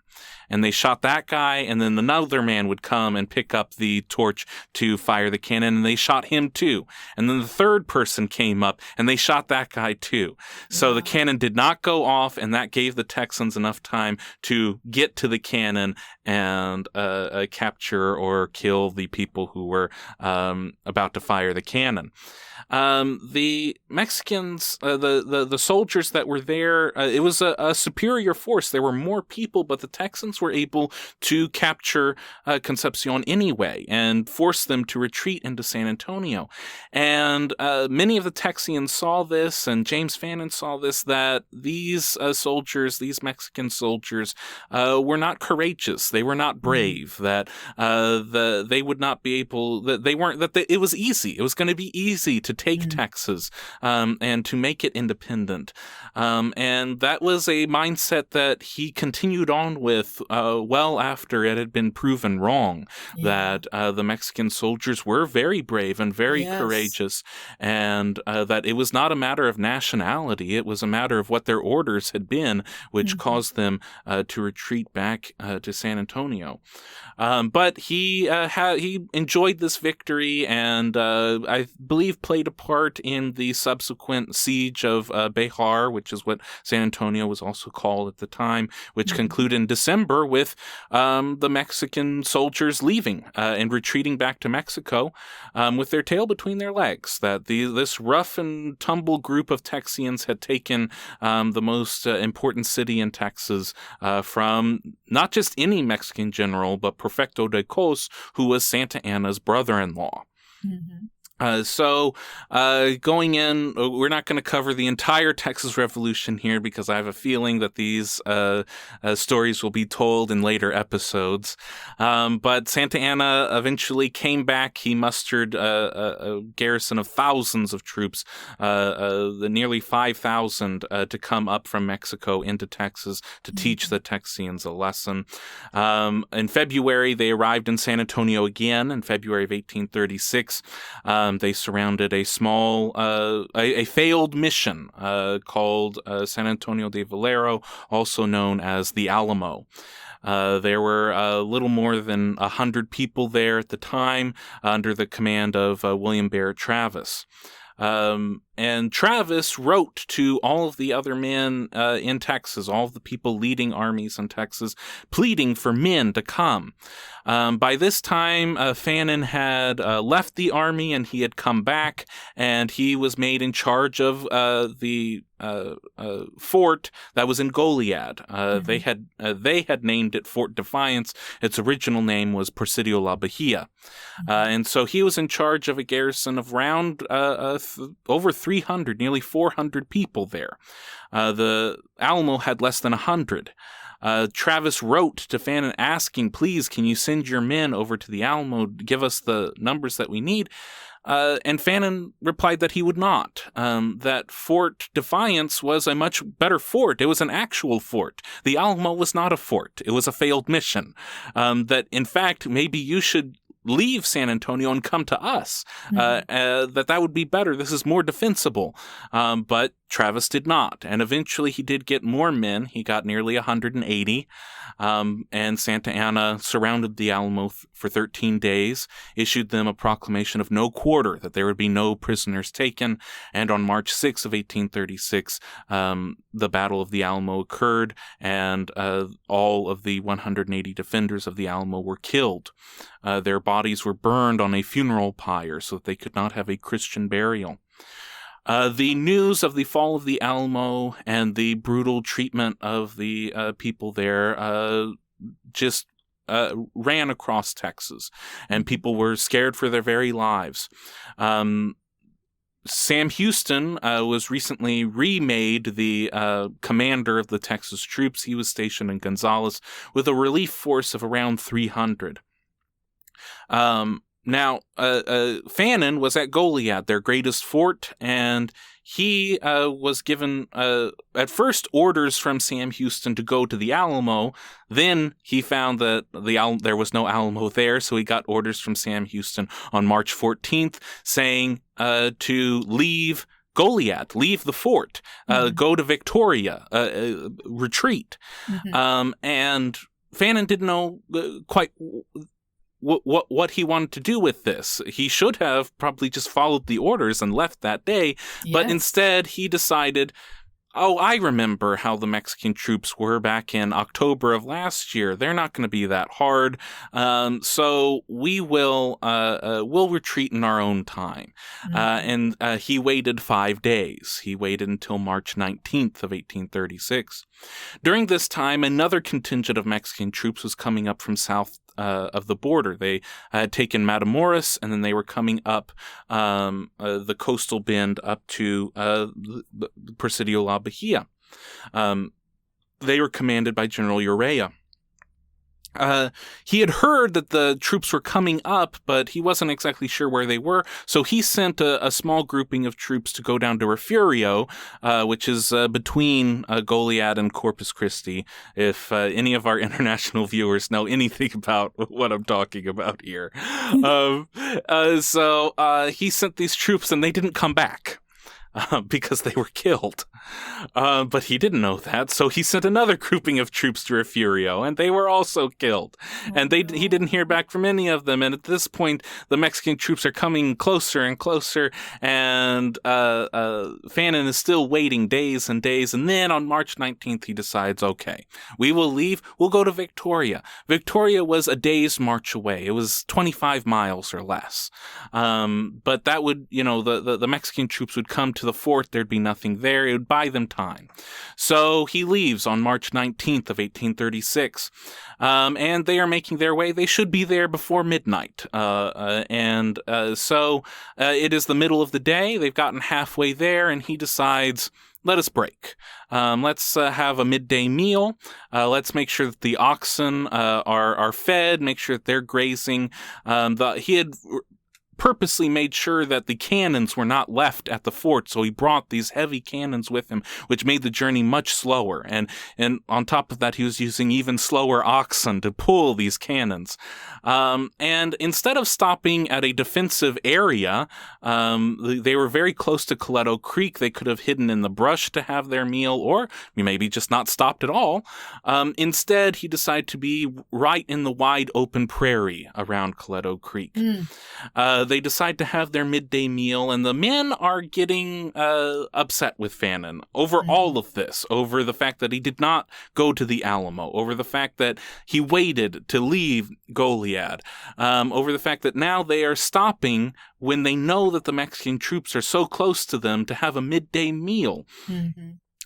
Speaker 1: And they shot that guy, and then another man would come and pick up the torch to fire the cannon, and they shot him too. And then the third person came up, and they shot that guy too. So the cannon did not go off, and that gave the Texans enough time to get to the cannon and capture or kill the people who were about to fire the cannon. The Mexicans, the soldiers that were there, it was a superior force. There were more people, but the Texans were able to capture Concepcion anyway and force them to retreat into San Antonio. And many of the Texians saw this, and James Fannin saw this, that these soldiers, these Mexican soldiers, were not courageous. They were not brave. That they would not be able. That they weren't. It was easy. It was going to be easy to take Texas and to make it independent. And that was a mindset that he continued on with well after it had been proven wrong, that the Mexican soldiers were very brave and very courageous, and that it was not a matter of nationality, it was a matter of what their orders had been, which caused them to retreat back to San Antonio. But he enjoyed this victory, and I believe played a part in the subsequent siege of Béjar, which is what San Antonio was also called at the time, which concluded in December with the Mexican soldiers leaving and retreating back to Mexico with their tail between their legs. That this rough and tumble group of Texians had taken the most important city in Texas from not just any Mexican general, but Prefecto de Cos, who was Santa Anna's brother-in-law. So going in, we're not going to cover the entire Texas Revolution here because I have a feeling that these stories will be told in later episodes. But Santa Anna eventually came back. He mustered a garrison of thousands of troops, the nearly 5,000 to come up from Mexico into Texas to teach the Texians a lesson. In February, they arrived in San Antonio again in February of 1836. They surrounded a small, a failed mission called San Antonio de Valero, also known as the Alamo. There were a little more than 100 people there at the time under the command of William Barrett Travis. And Travis wrote to all of the other men in Texas, all of the people leading armies in Texas, pleading for men to come. By this time, Fannin had left the army and he had come back, and he was made in charge of the fort that was in Goliad. They had named it Fort Defiance. Its original name was Presidio La Bahia. And so he was in charge of a garrison of around over 300, nearly 400 people there. The Alamo had less than 100. Travis wrote to Fannin asking, please, can you send your men over to the Alamo, give us the numbers that we need? And Fannin replied that he would not, that Fort Defiance was a much better fort. It was an actual fort. The Alamo was not a fort. It was a failed mission. That, in fact, maybe you should leave San Antonio and come to us, that would be better. This is more defensible. But Travis did not. And eventually he did get more men. He got nearly 180. And Santa Anna surrounded the Alamo for 13 days, issued them a proclamation of no quarter, that there would be no prisoners taken. And on March 6 of 1836, the Battle of the Alamo occurred, and all of the 180 defenders of the Alamo were killed. Their bodies were burned on a funeral pyre so that they could not have a Christian burial. The news of the fall of the Alamo and the brutal treatment of the people there just ran across Texas, and people were scared for their very lives. Sam Houston was recently remade the commander of the Texas troops. He was stationed in Gonzales with a relief force of around 300. Now, Fannin was at Goliad, their greatest fort, and he was given, at first, orders from Sam Houston to go to the Alamo. Then he found that there was no Alamo there, so he got orders from Sam Houston on March 14th saying to leave Goliad, leave the fort, go to Victoria, retreat. And Fannin didn't know quite what he wanted to do with this. He should have probably just followed the orders and left that day, but instead he decided, I remember how the Mexican troops were back in October of last year. They're not going to be that hard, so we will we'll retreat in our own time. And he waited 5 days. He waited until March 19th of 1836. During this time, another contingent of Mexican troops was coming up from south of the border. They had taken Matamoros, and then they were coming up the coastal bend up to Presidio La Bahia. They were commanded by General Urrea. He had heard that the troops were coming up, but he wasn't exactly sure where they were, so he sent a small grouping of troops to go down to Refugio, which is between Goliad and Corpus Christi, if any of our international viewers know anything about what I'm talking about here. So he sent these troops, and they didn't come back. Because they were killed. But he didn't know that, so he sent another grouping of troops to Refugio, and they were also killed. And he didn't hear back from any of them, and at this point, the Mexican troops are coming closer and closer, and Fannin is still waiting days and days, and then on March 19th, he decides, okay, we will leave, we'll go to Victoria. Victoria was a day's march away. It was 25 miles or less. But that would, the Mexican troops would come to the fort, there'd be nothing there. It would buy them time. So he leaves on March 19th of 1836. And they are making their way. They should be there before midnight. So it is the middle of the day. They've gotten halfway there, and he decides, let us break. Let's have a midday meal. Let's make sure that the oxen are fed, make sure that they're grazing. He had purposely made sure that the cannons were not left at the fort, so he brought these heavy cannons with him, which made the journey much slower. And on top of that, he was using even slower oxen to pull these cannons. And instead of stopping at a defensive area, they were very close to Coletto Creek. They could have hidden in the brush to have their meal, or maybe just not stopped at all. Instead, he decided to be right in the wide open prairie around Coletto Creek. They decide to have their midday meal, and the men are getting upset with Fannin over all of this, over the fact that he did not go to the Alamo, over the fact that he waited to leave Goliad, over the fact that now they are stopping when they know that the Mexican troops are so close to them to have a midday meal.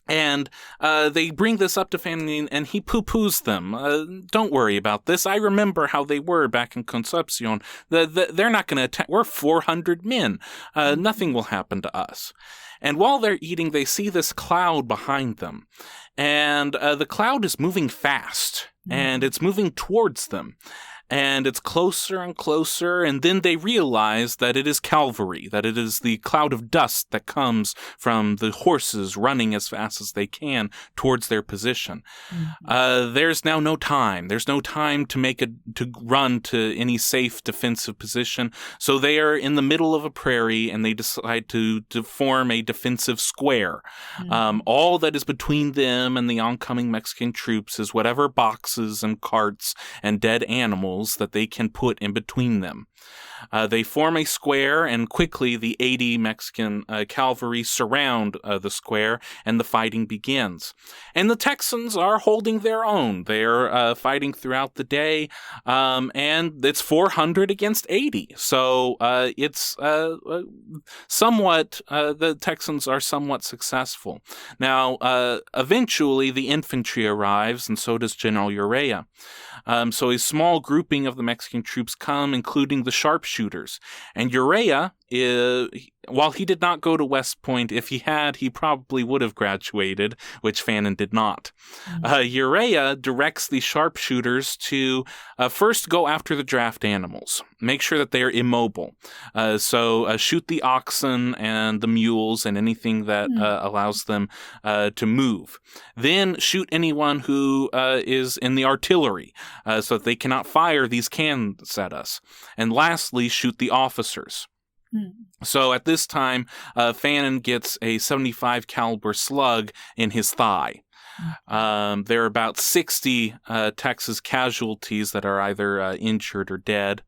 Speaker 1: And they bring this up to Fannin, and he poo-poos them. Don't worry about this. I remember how they were back in Concepcion. They're not going to attack. We're 400 men. Nothing will happen to us. And while they're eating, they see this cloud behind them. And the cloud is moving fast, and it's moving towards them. And it's closer and closer, and then they realize that it is cavalry, that it is the cloud of dust that comes from the horses running as fast as they can towards their position. There's now no time. There's no time to run to any safe defensive position. So they are in the middle of a prairie, and they decide to form a defensive square. All that is between them and the oncoming Mexican troops is whatever boxes and carts and dead animals that they can put in between them. They form a square, and quickly the 80 Mexican cavalry surround the square, and the fighting begins. And the Texans are holding their own. They're fighting throughout the day, and it's 400 against 80. So it's somewhat, the Texans are somewhat successful. Now, eventually the infantry arrives, and so does General Urrea. So a small grouping of the Mexican troops come, including the sharpshooters. And Urrea, while he did not go to West Point, if he had, he probably would have graduated, which Fannin did not. Urrea directs the sharpshooters to first go after the draft animals. Make sure that they are immobile. So shoot the oxen and the mules and anything that allows them to move. Then shoot anyone who is in the artillery so that they cannot fire these cannons at us. And lastly, shoot the officers. So at this time, Fannin gets a 75 caliber slug in his thigh. There are about 60 Texas casualties that are either injured or dead,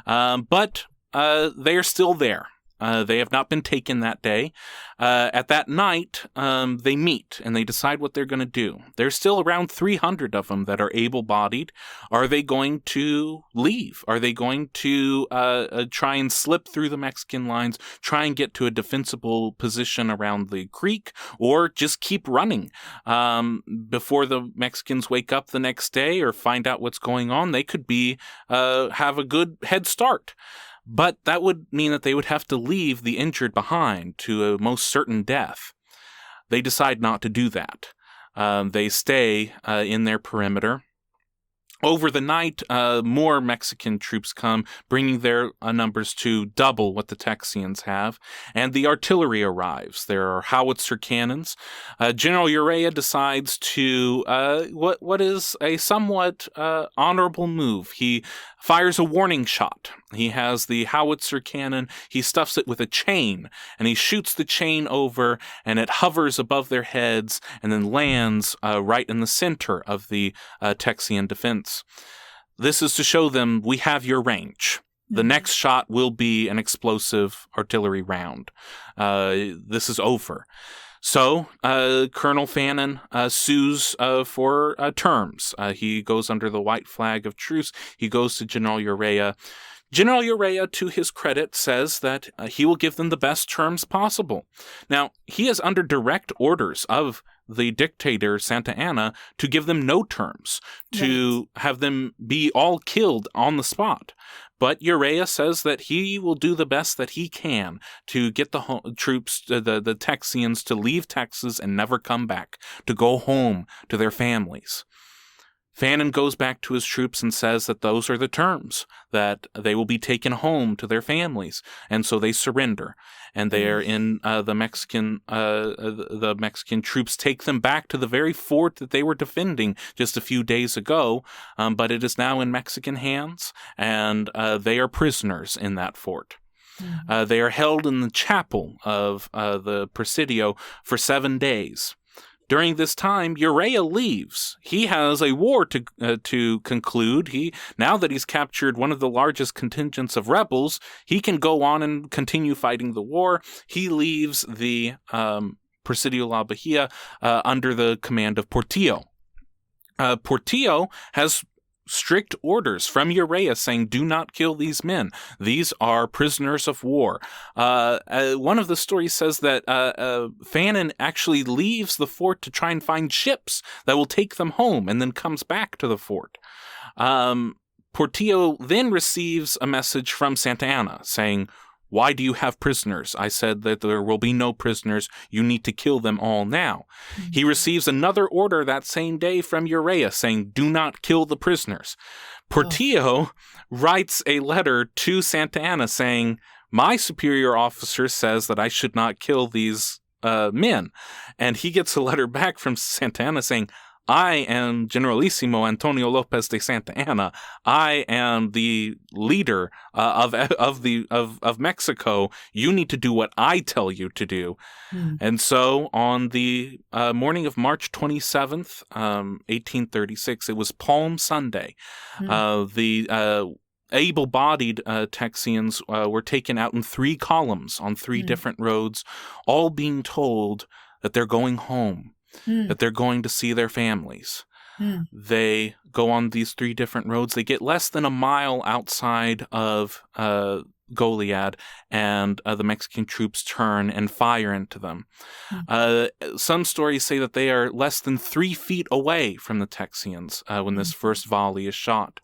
Speaker 1: but they are still there. They have not been taken that day. At that night, they meet and they decide what they're going to do. There's still around 300 of them that are able-bodied. Are they going to leave? Are they going to try and slip through the Mexican lines, try and get to a defensible position around the creek, or just keep running? Before the Mexicans wake up the next day or find out what's going on, they could have a good head start. But that would mean that they would have to leave the injured behind to a most certain death. They decide not to do that. They stay in their perimeter. Over the night, more Mexican troops come, bringing their numbers to double what the Texians have, and the artillery arrives. There are howitzer cannons. General Urrea decides to what is a somewhat honorable move. He fires a warning shot. He has the howitzer cannon. He stuffs it with a chain, and he shoots the chain over, and it hovers above their heads and then lands right in the center of the Texian defense. This is to show them, we have your range. The next shot will be an explosive artillery round. This is over. So, Colonel Fannin sues for terms. He goes under the white flag of truce. He goes to General Urrea. General Urrea, to his credit, says that he will give them the best terms possible. Now, he is under direct orders of the dictator, Santa Anna, to give them no terms, to have them be all killed on the spot. But Urrea says that he will do the best that he can to get the troops, the Texians, to leave Texas and never come back, to go home to their families. Fannin goes back to his troops and says that those are the terms, that they will be taken home to their families, and so they surrender. And they are in the Mexican troops take them back to the very fort that they were defending just a few days ago, but it is now in Mexican hands, and they are prisoners in that fort. They are held in the chapel of the Presidio for 7 days. During this time, Urrea leaves. He has a war to conclude. Now that he's captured one of the largest contingents of rebels, he can go on and continue fighting the war. He leaves the Presidio La Bahia under the command of Portillo. Portillo has strict orders from Urrea saying, do not kill these men. These are prisoners of war. One of the stories says that Fannin actually leaves the fort to try and find ships that will take them home and then comes back to the fort. Portillo then receives a message from Santa Anna saying, why do you have prisoners? I said that there will be no prisoners. You need to kill them all now. He receives another order that same day from Urrea saying, do not kill the prisoners. Portillo writes a letter to Santa Anna saying, my superior officer says that I should not kill these men. And he gets a letter back from Santa Anna saying, I am Generalissimo Antonio Lopez de Santa Anna. I am the leader of Mexico. You need to do what I tell you to do. And so on the morning of March 27th, 1836, it was Palm Sunday. The able-bodied Texians were taken out in 3 columns on 3 different roads, all being told that they're going home. That they're going to see their families. They go on these 3 different roads. They get less than a mile outside of Goliad, and the Mexican troops turn and fire into them. Some stories say that they are less than 3 feet away from the Texians when this first volley is shot.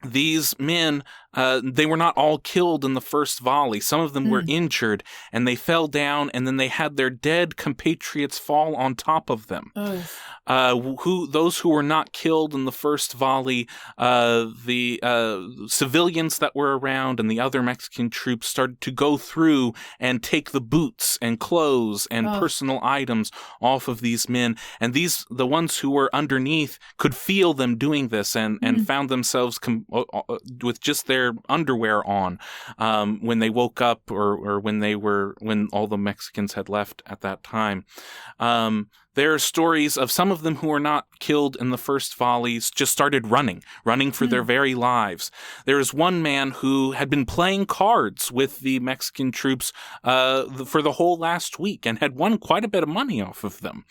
Speaker 1: These men, they were not all killed in the first volley. Some of them were injured, and they fell down, and then they had their dead compatriots fall on top of them. Those who were not killed in the first volley, the civilians that were around and the other Mexican troops started to go through and take the boots and clothes and personal items off of these men. And the ones who were underneath could feel them doing this and found themselves with just their underwear on when they woke up or when all the Mexicans had left at that time. There are stories of some of them who were not killed in the first volleys just started running for their very lives. There is one man who had been playing cards with the Mexican troops for the whole last week and had won quite a bit of money off of them.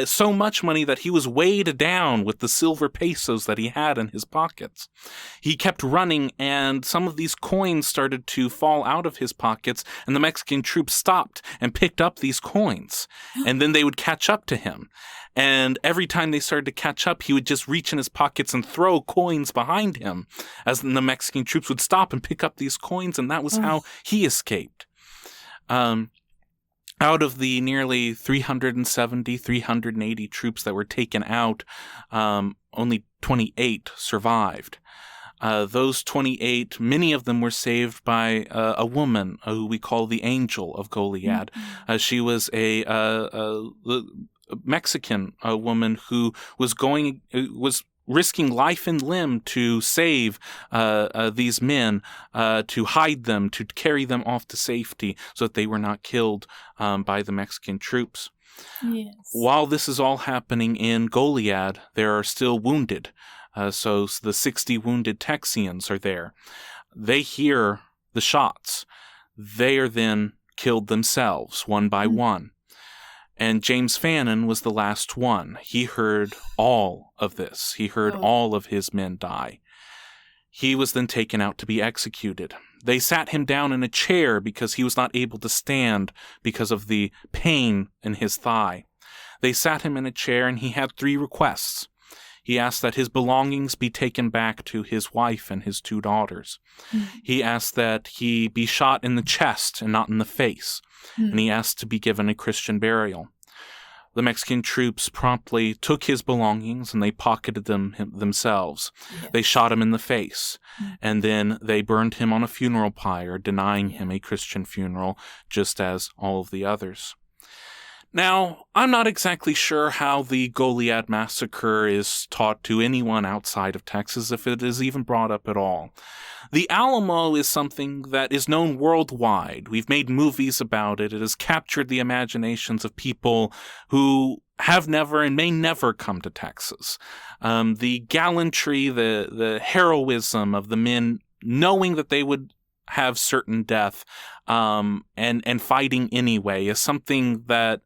Speaker 1: So much money that he was weighed down with the silver pesos that he had in his pockets. He kept running, and some of these coins started to fall out of his pockets, and the Mexican troops stopped and picked up these coins. And then they would catch up to him. And every time they started to catch up, he would just reach in his pockets and throw coins behind him, as the Mexican troops would stop and pick up these coins, and that was how he escaped. Out of the nearly 380 troops that were taken out, only 28 survived. Those 28, many of them were saved by a woman who we call the Angel of Goliad. She was a Mexican woman who was risking life and limb to save these men, to hide them, to carry them off to safety so that they were not killed by the Mexican troops.
Speaker 2: Yes.
Speaker 1: While this is all happening in Goliad, there are still wounded. So the 60 wounded Texians are there. They hear the shots. They are then killed themselves, one by one. And James Fannin was the last one. He heard all of this. He heard all of his men die. He was then taken out to be executed. They sat him down in a chair because he was not able to stand because of the pain in his thigh. They sat him in a chair, and he had 3 requests. He asked that his belongings be taken back to his wife and his 2 daughters. He asked that he be shot in the chest and not in the face. And he asked to be given a Christian burial. the Mexican troops promptly took his belongings and they pocketed them themselves.
Speaker 2: Yes.
Speaker 1: They shot him in the face, and then they burned him on a funeral pyre, denying him a Christian funeral, just as all of the others. Now, I'm not exactly sure how the Goliad Massacre is taught to anyone outside of Texas, if it is even brought up at all. The Alamo is something that is known worldwide. We've made movies about it. It has captured the imaginations of people who have never and may never come to Texas. The gallantry, the heroism of the men knowing that they would have certain death and fighting anyway is something that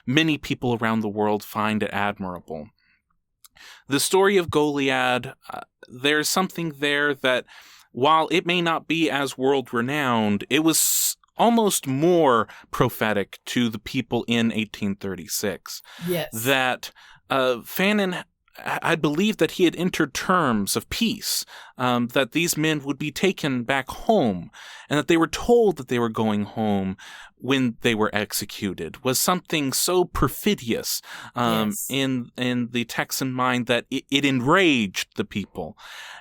Speaker 1: many people around the world find admirable. The story of Goliad, there's something there that, while it may not be as world-renowned, it was almost more prophetic to the people in 1836.
Speaker 2: Yes.
Speaker 1: That Fannin, I believe that he had entered terms of peace, that these men would be taken back home, and that they were told that they were going home when they were executed, was something so perfidious in the Texan mind that it enraged the people.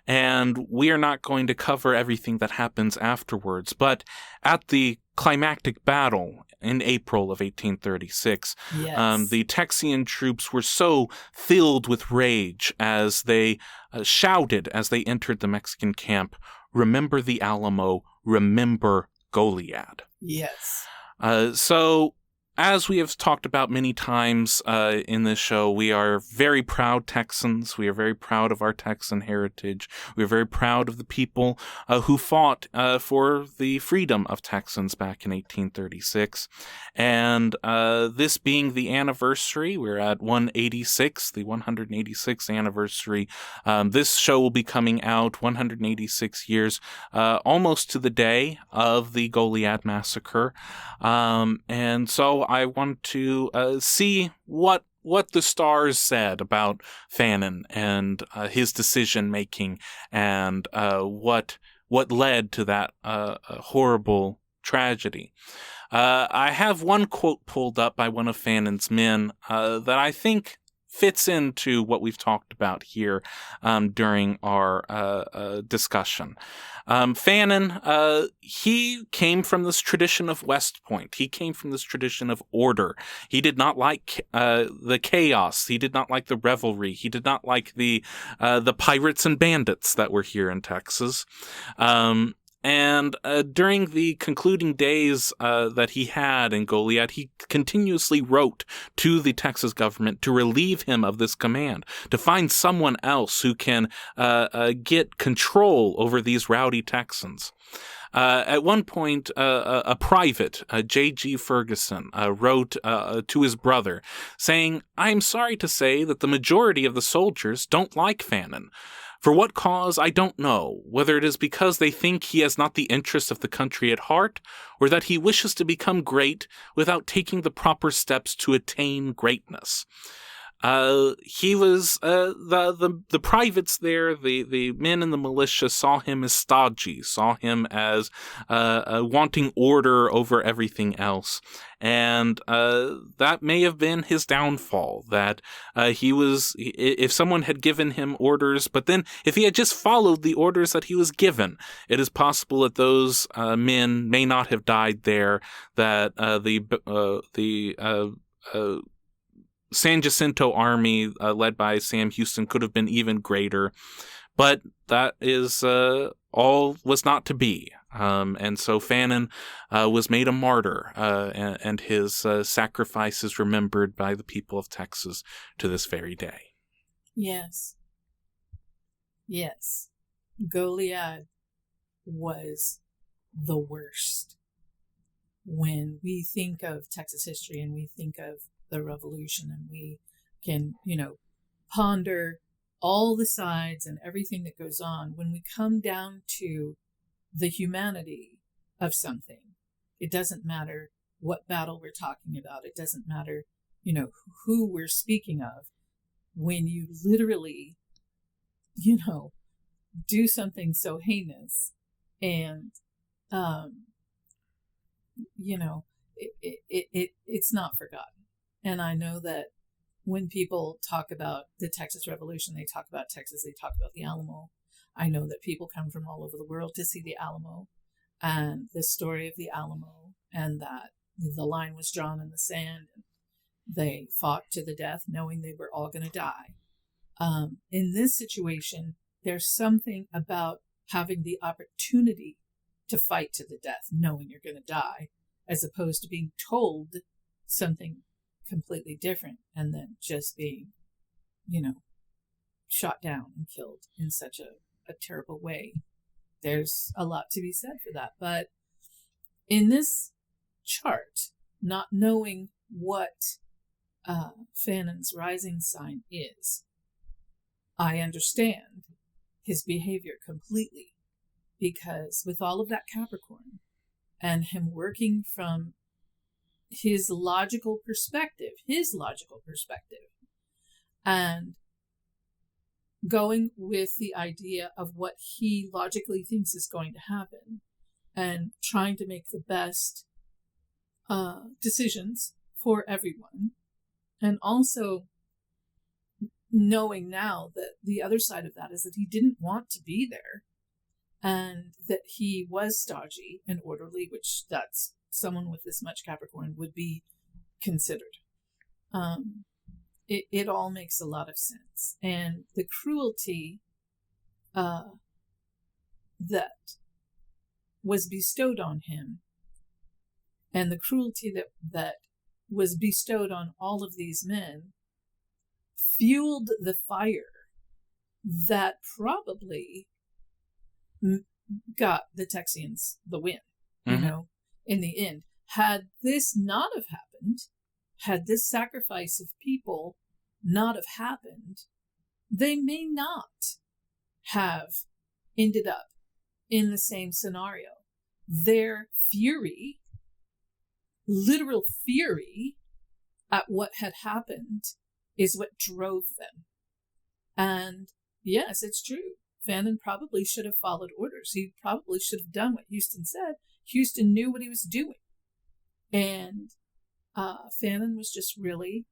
Speaker 1: And we are not going to cover everything that happens afterwards, but at the climactic battle in April of 1836, the Texian troops were so filled with rage as they shouted as they entered the Mexican camp, "Remember the Alamo, remember Goliad."
Speaker 2: Yes.
Speaker 1: So, as we have talked about many times in this show, we are very proud Texans. We are very proud of our Texan heritage. We are very proud of the people who fought for the freedom of Texans back in 1836. And this being the anniversary, we're at 186, the 186th anniversary. This show will be coming out 186 years, almost to the day of the Goliad Massacre. And so I want to see what the stars said about Fannin and his decision making, and what led to that horrible tragedy. I have one quote pulled up by one of Fannin's men that I think fits into what we've talked about here during our discussion. Fannin, he came from this tradition of West Point. He came from this tradition of order. He did not like the chaos. He did not like the revelry. He did not like the pirates and bandits that were here in Texas. And during the concluding days that he had in Goliad, he continuously wrote to the Texas government to relieve him of this command, to find someone else who can get control over these rowdy Texans. At one point, a private, J.G. Ferguson, wrote to his brother saying, "I'm sorry to say that the majority of the soldiers don't like Fannin. For what cause, I don't know, whether it is because they think he has not the interests of the country at heart, or that he wishes to become great without taking the proper steps to attain greatness." He was, the privates there, the men in the militia saw him as stodgy, saw him as, wanting order over everything else. And, that may have been his downfall, that, if someone had given him orders, but then if he had just followed the orders that he was given, it is possible that those, men may not have died there, that, the San Jacinto army, led by Sam Houston, could have been even greater, but that is all was not to be. And so Fannin was made a martyr, and his sacrifice is remembered by the people of Texas to this very day.
Speaker 2: Yes. Yes. Goliad was the worst. When we think of Texas history and we think of the revolution, and we can, ponder all the sides and everything that goes on, when we come down to the humanity of something, it doesn't matter what battle we're talking about. It doesn't matter, who we're speaking of. When you literally, do something so heinous, and, it's not forgotten. And I know that when people talk about the Texas Revolution, they talk about Texas, they talk about the Alamo. I know that people come from all over the world to see the Alamo and the story of the Alamo, and that the line was drawn in the sand. And they fought to the death knowing they were all going to die. In this situation, there's something about having the opportunity to fight to the death knowing you're going to die, as opposed to being told something completely different and then just being, shot down and killed in such a terrible way. There's a lot to be said for that. But in this chart, not knowing what Fannin's rising sign is, I understand his behavior completely, because with all of that Capricorn and him working from his logical perspective, and going with the idea of what he logically thinks is going to happen and trying to make the best decisions for everyone. And also knowing now that the other side of that is that he didn't want to be there, and that he was stodgy and orderly, which that's someone with this much Capricorn would be considered. It all makes a lot of sense. And the cruelty that was bestowed on him, and the cruelty that was bestowed on all of these men, fueled the fire that probably got the Texians the win, in the end. Had this not have happened, had this sacrifice of people not have happened, they may not have ended up in the same scenario. Their fury, literal fury at what had happened, is what drove them. And yes, it's true. Fannin probably should have followed orders. He probably should have done what Houston said. Houston knew what he was doing. And Fannin was just really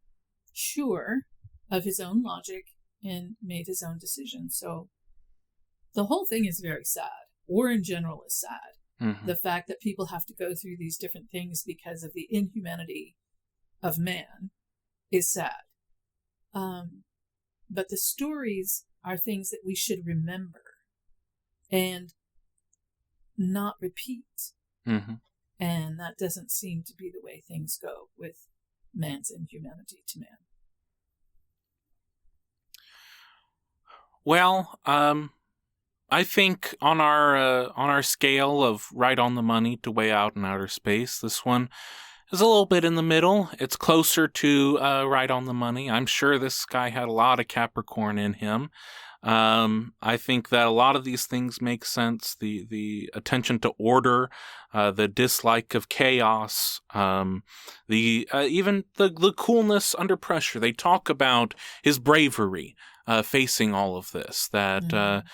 Speaker 2: sure of his own logic and made his own decision. So the whole thing is very sad. War in general is sad.
Speaker 1: Mm-hmm.
Speaker 2: The fact that people have to go through these different things because of the inhumanity of man is sad. But the stories are things that we should remember and not repeat.
Speaker 1: Mm-hmm.
Speaker 2: And that doesn't seem to be the way things go with man's inhumanity to man.
Speaker 1: Well, I think on our scale of right on the money to way out in outer space, this one is a little bit in the middle. It's closer to right on the money. I'm sure this guy had a lot of Capricorn in him. I think that a lot of these things make sense. The attention to order, the dislike of chaos, even the coolness under pressure. They talk about his bravery facing all of this. That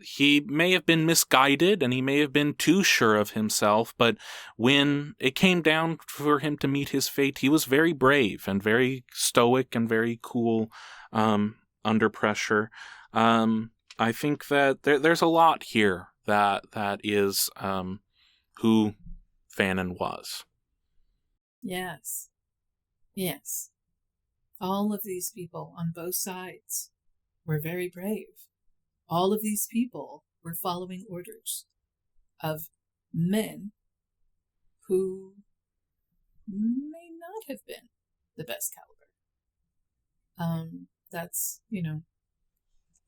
Speaker 1: he may have been misguided and he may have been too sure of himself, but when it came down for him to meet his fate, he was very brave and very stoic and very cool under pressure. I think that there's a lot here that is who Fannin was.
Speaker 2: Yes. All of these people on both sides were very brave. All of these people were following orders of men who may not have been the best caliber. That's,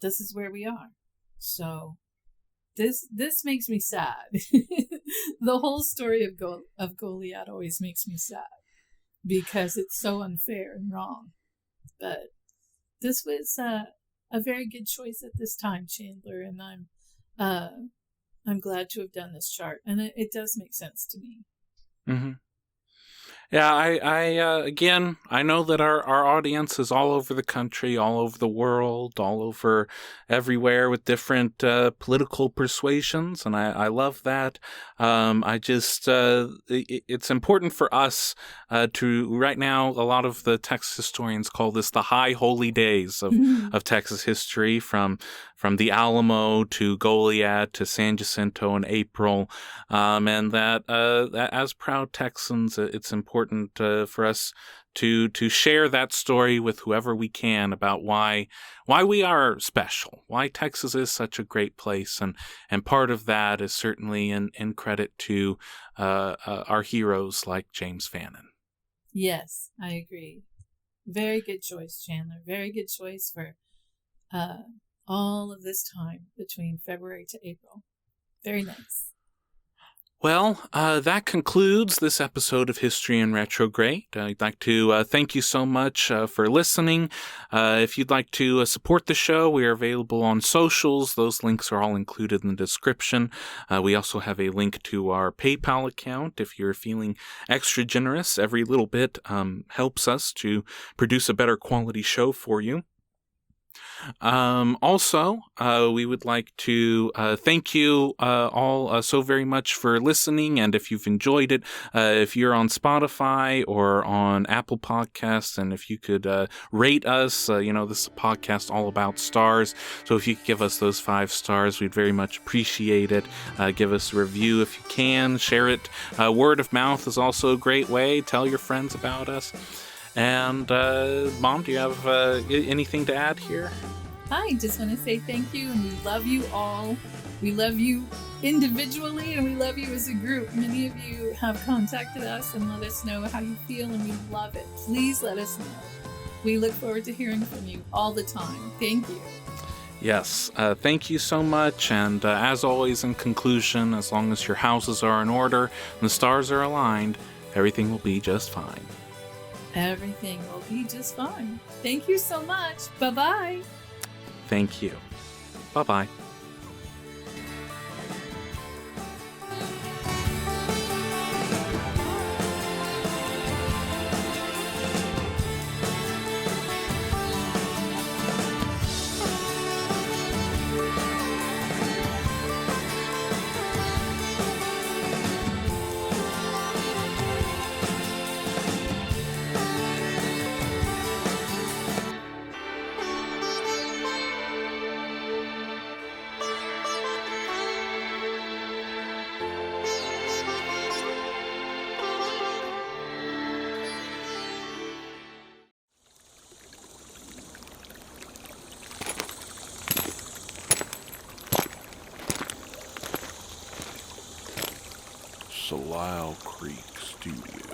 Speaker 2: this is where we are. So this makes me sad. The whole story of Goliad always makes me sad because it's so unfair and wrong. But this was a very good choice at this time, Chandler, and I'm glad to have done this chart, and it does make sense to me.
Speaker 1: Mm-hmm. Yeah, again, I know that our audience is all over the country, all over the world, all over everywhere with different political persuasions, and I love that. I just, it's important for us right now, a lot of the Texas historians call this the high holy days of Texas history, from the Alamo to Goliad to San Jacinto in April, and that as proud Texans, it's important for us to share that story with whoever we can about why we are special, why Texas is such a great place, and part of that is certainly in credit to our heroes like James Fannin.
Speaker 2: Yes, I agree. Very good choice, Chandler. Very good choice for all of this time between February to April. Very nice.
Speaker 1: Well, that concludes this episode of History in Retrograde. I'd like to thank you so much for listening. If you'd like to support the show, we are available on socials. Those links are all included in the description. We also have a link to our PayPal account. If you're feeling extra generous, every little bit helps us to produce a better quality show for you. Also, we would like to thank you all so very much for listening, and if you've enjoyed it, if you're on Spotify or on Apple Podcasts, and if you could rate us, this is a podcast all about stars, so if you could give us those 5 stars, we'd very much appreciate it. Give us a review if you can, share it. Word of mouth is also a great way. Tell your friends about us. And, Mom, do you have anything to add here?
Speaker 2: I just want to say thank you, and we love you all. We love you individually, and we love you as a group. Many of you have contacted us and let us know how you feel, and we love it. Please let us know. We look forward to hearing from you all the time. Thank you.
Speaker 1: Yes, thank you so much, and as always, in conclusion, as long as your houses are in order and the stars are aligned, everything will be just fine.
Speaker 2: Everything will be just fine. Thank you so much. Bye-bye.
Speaker 1: Thank you. Bye-bye.
Speaker 3: Salal Creek Studio.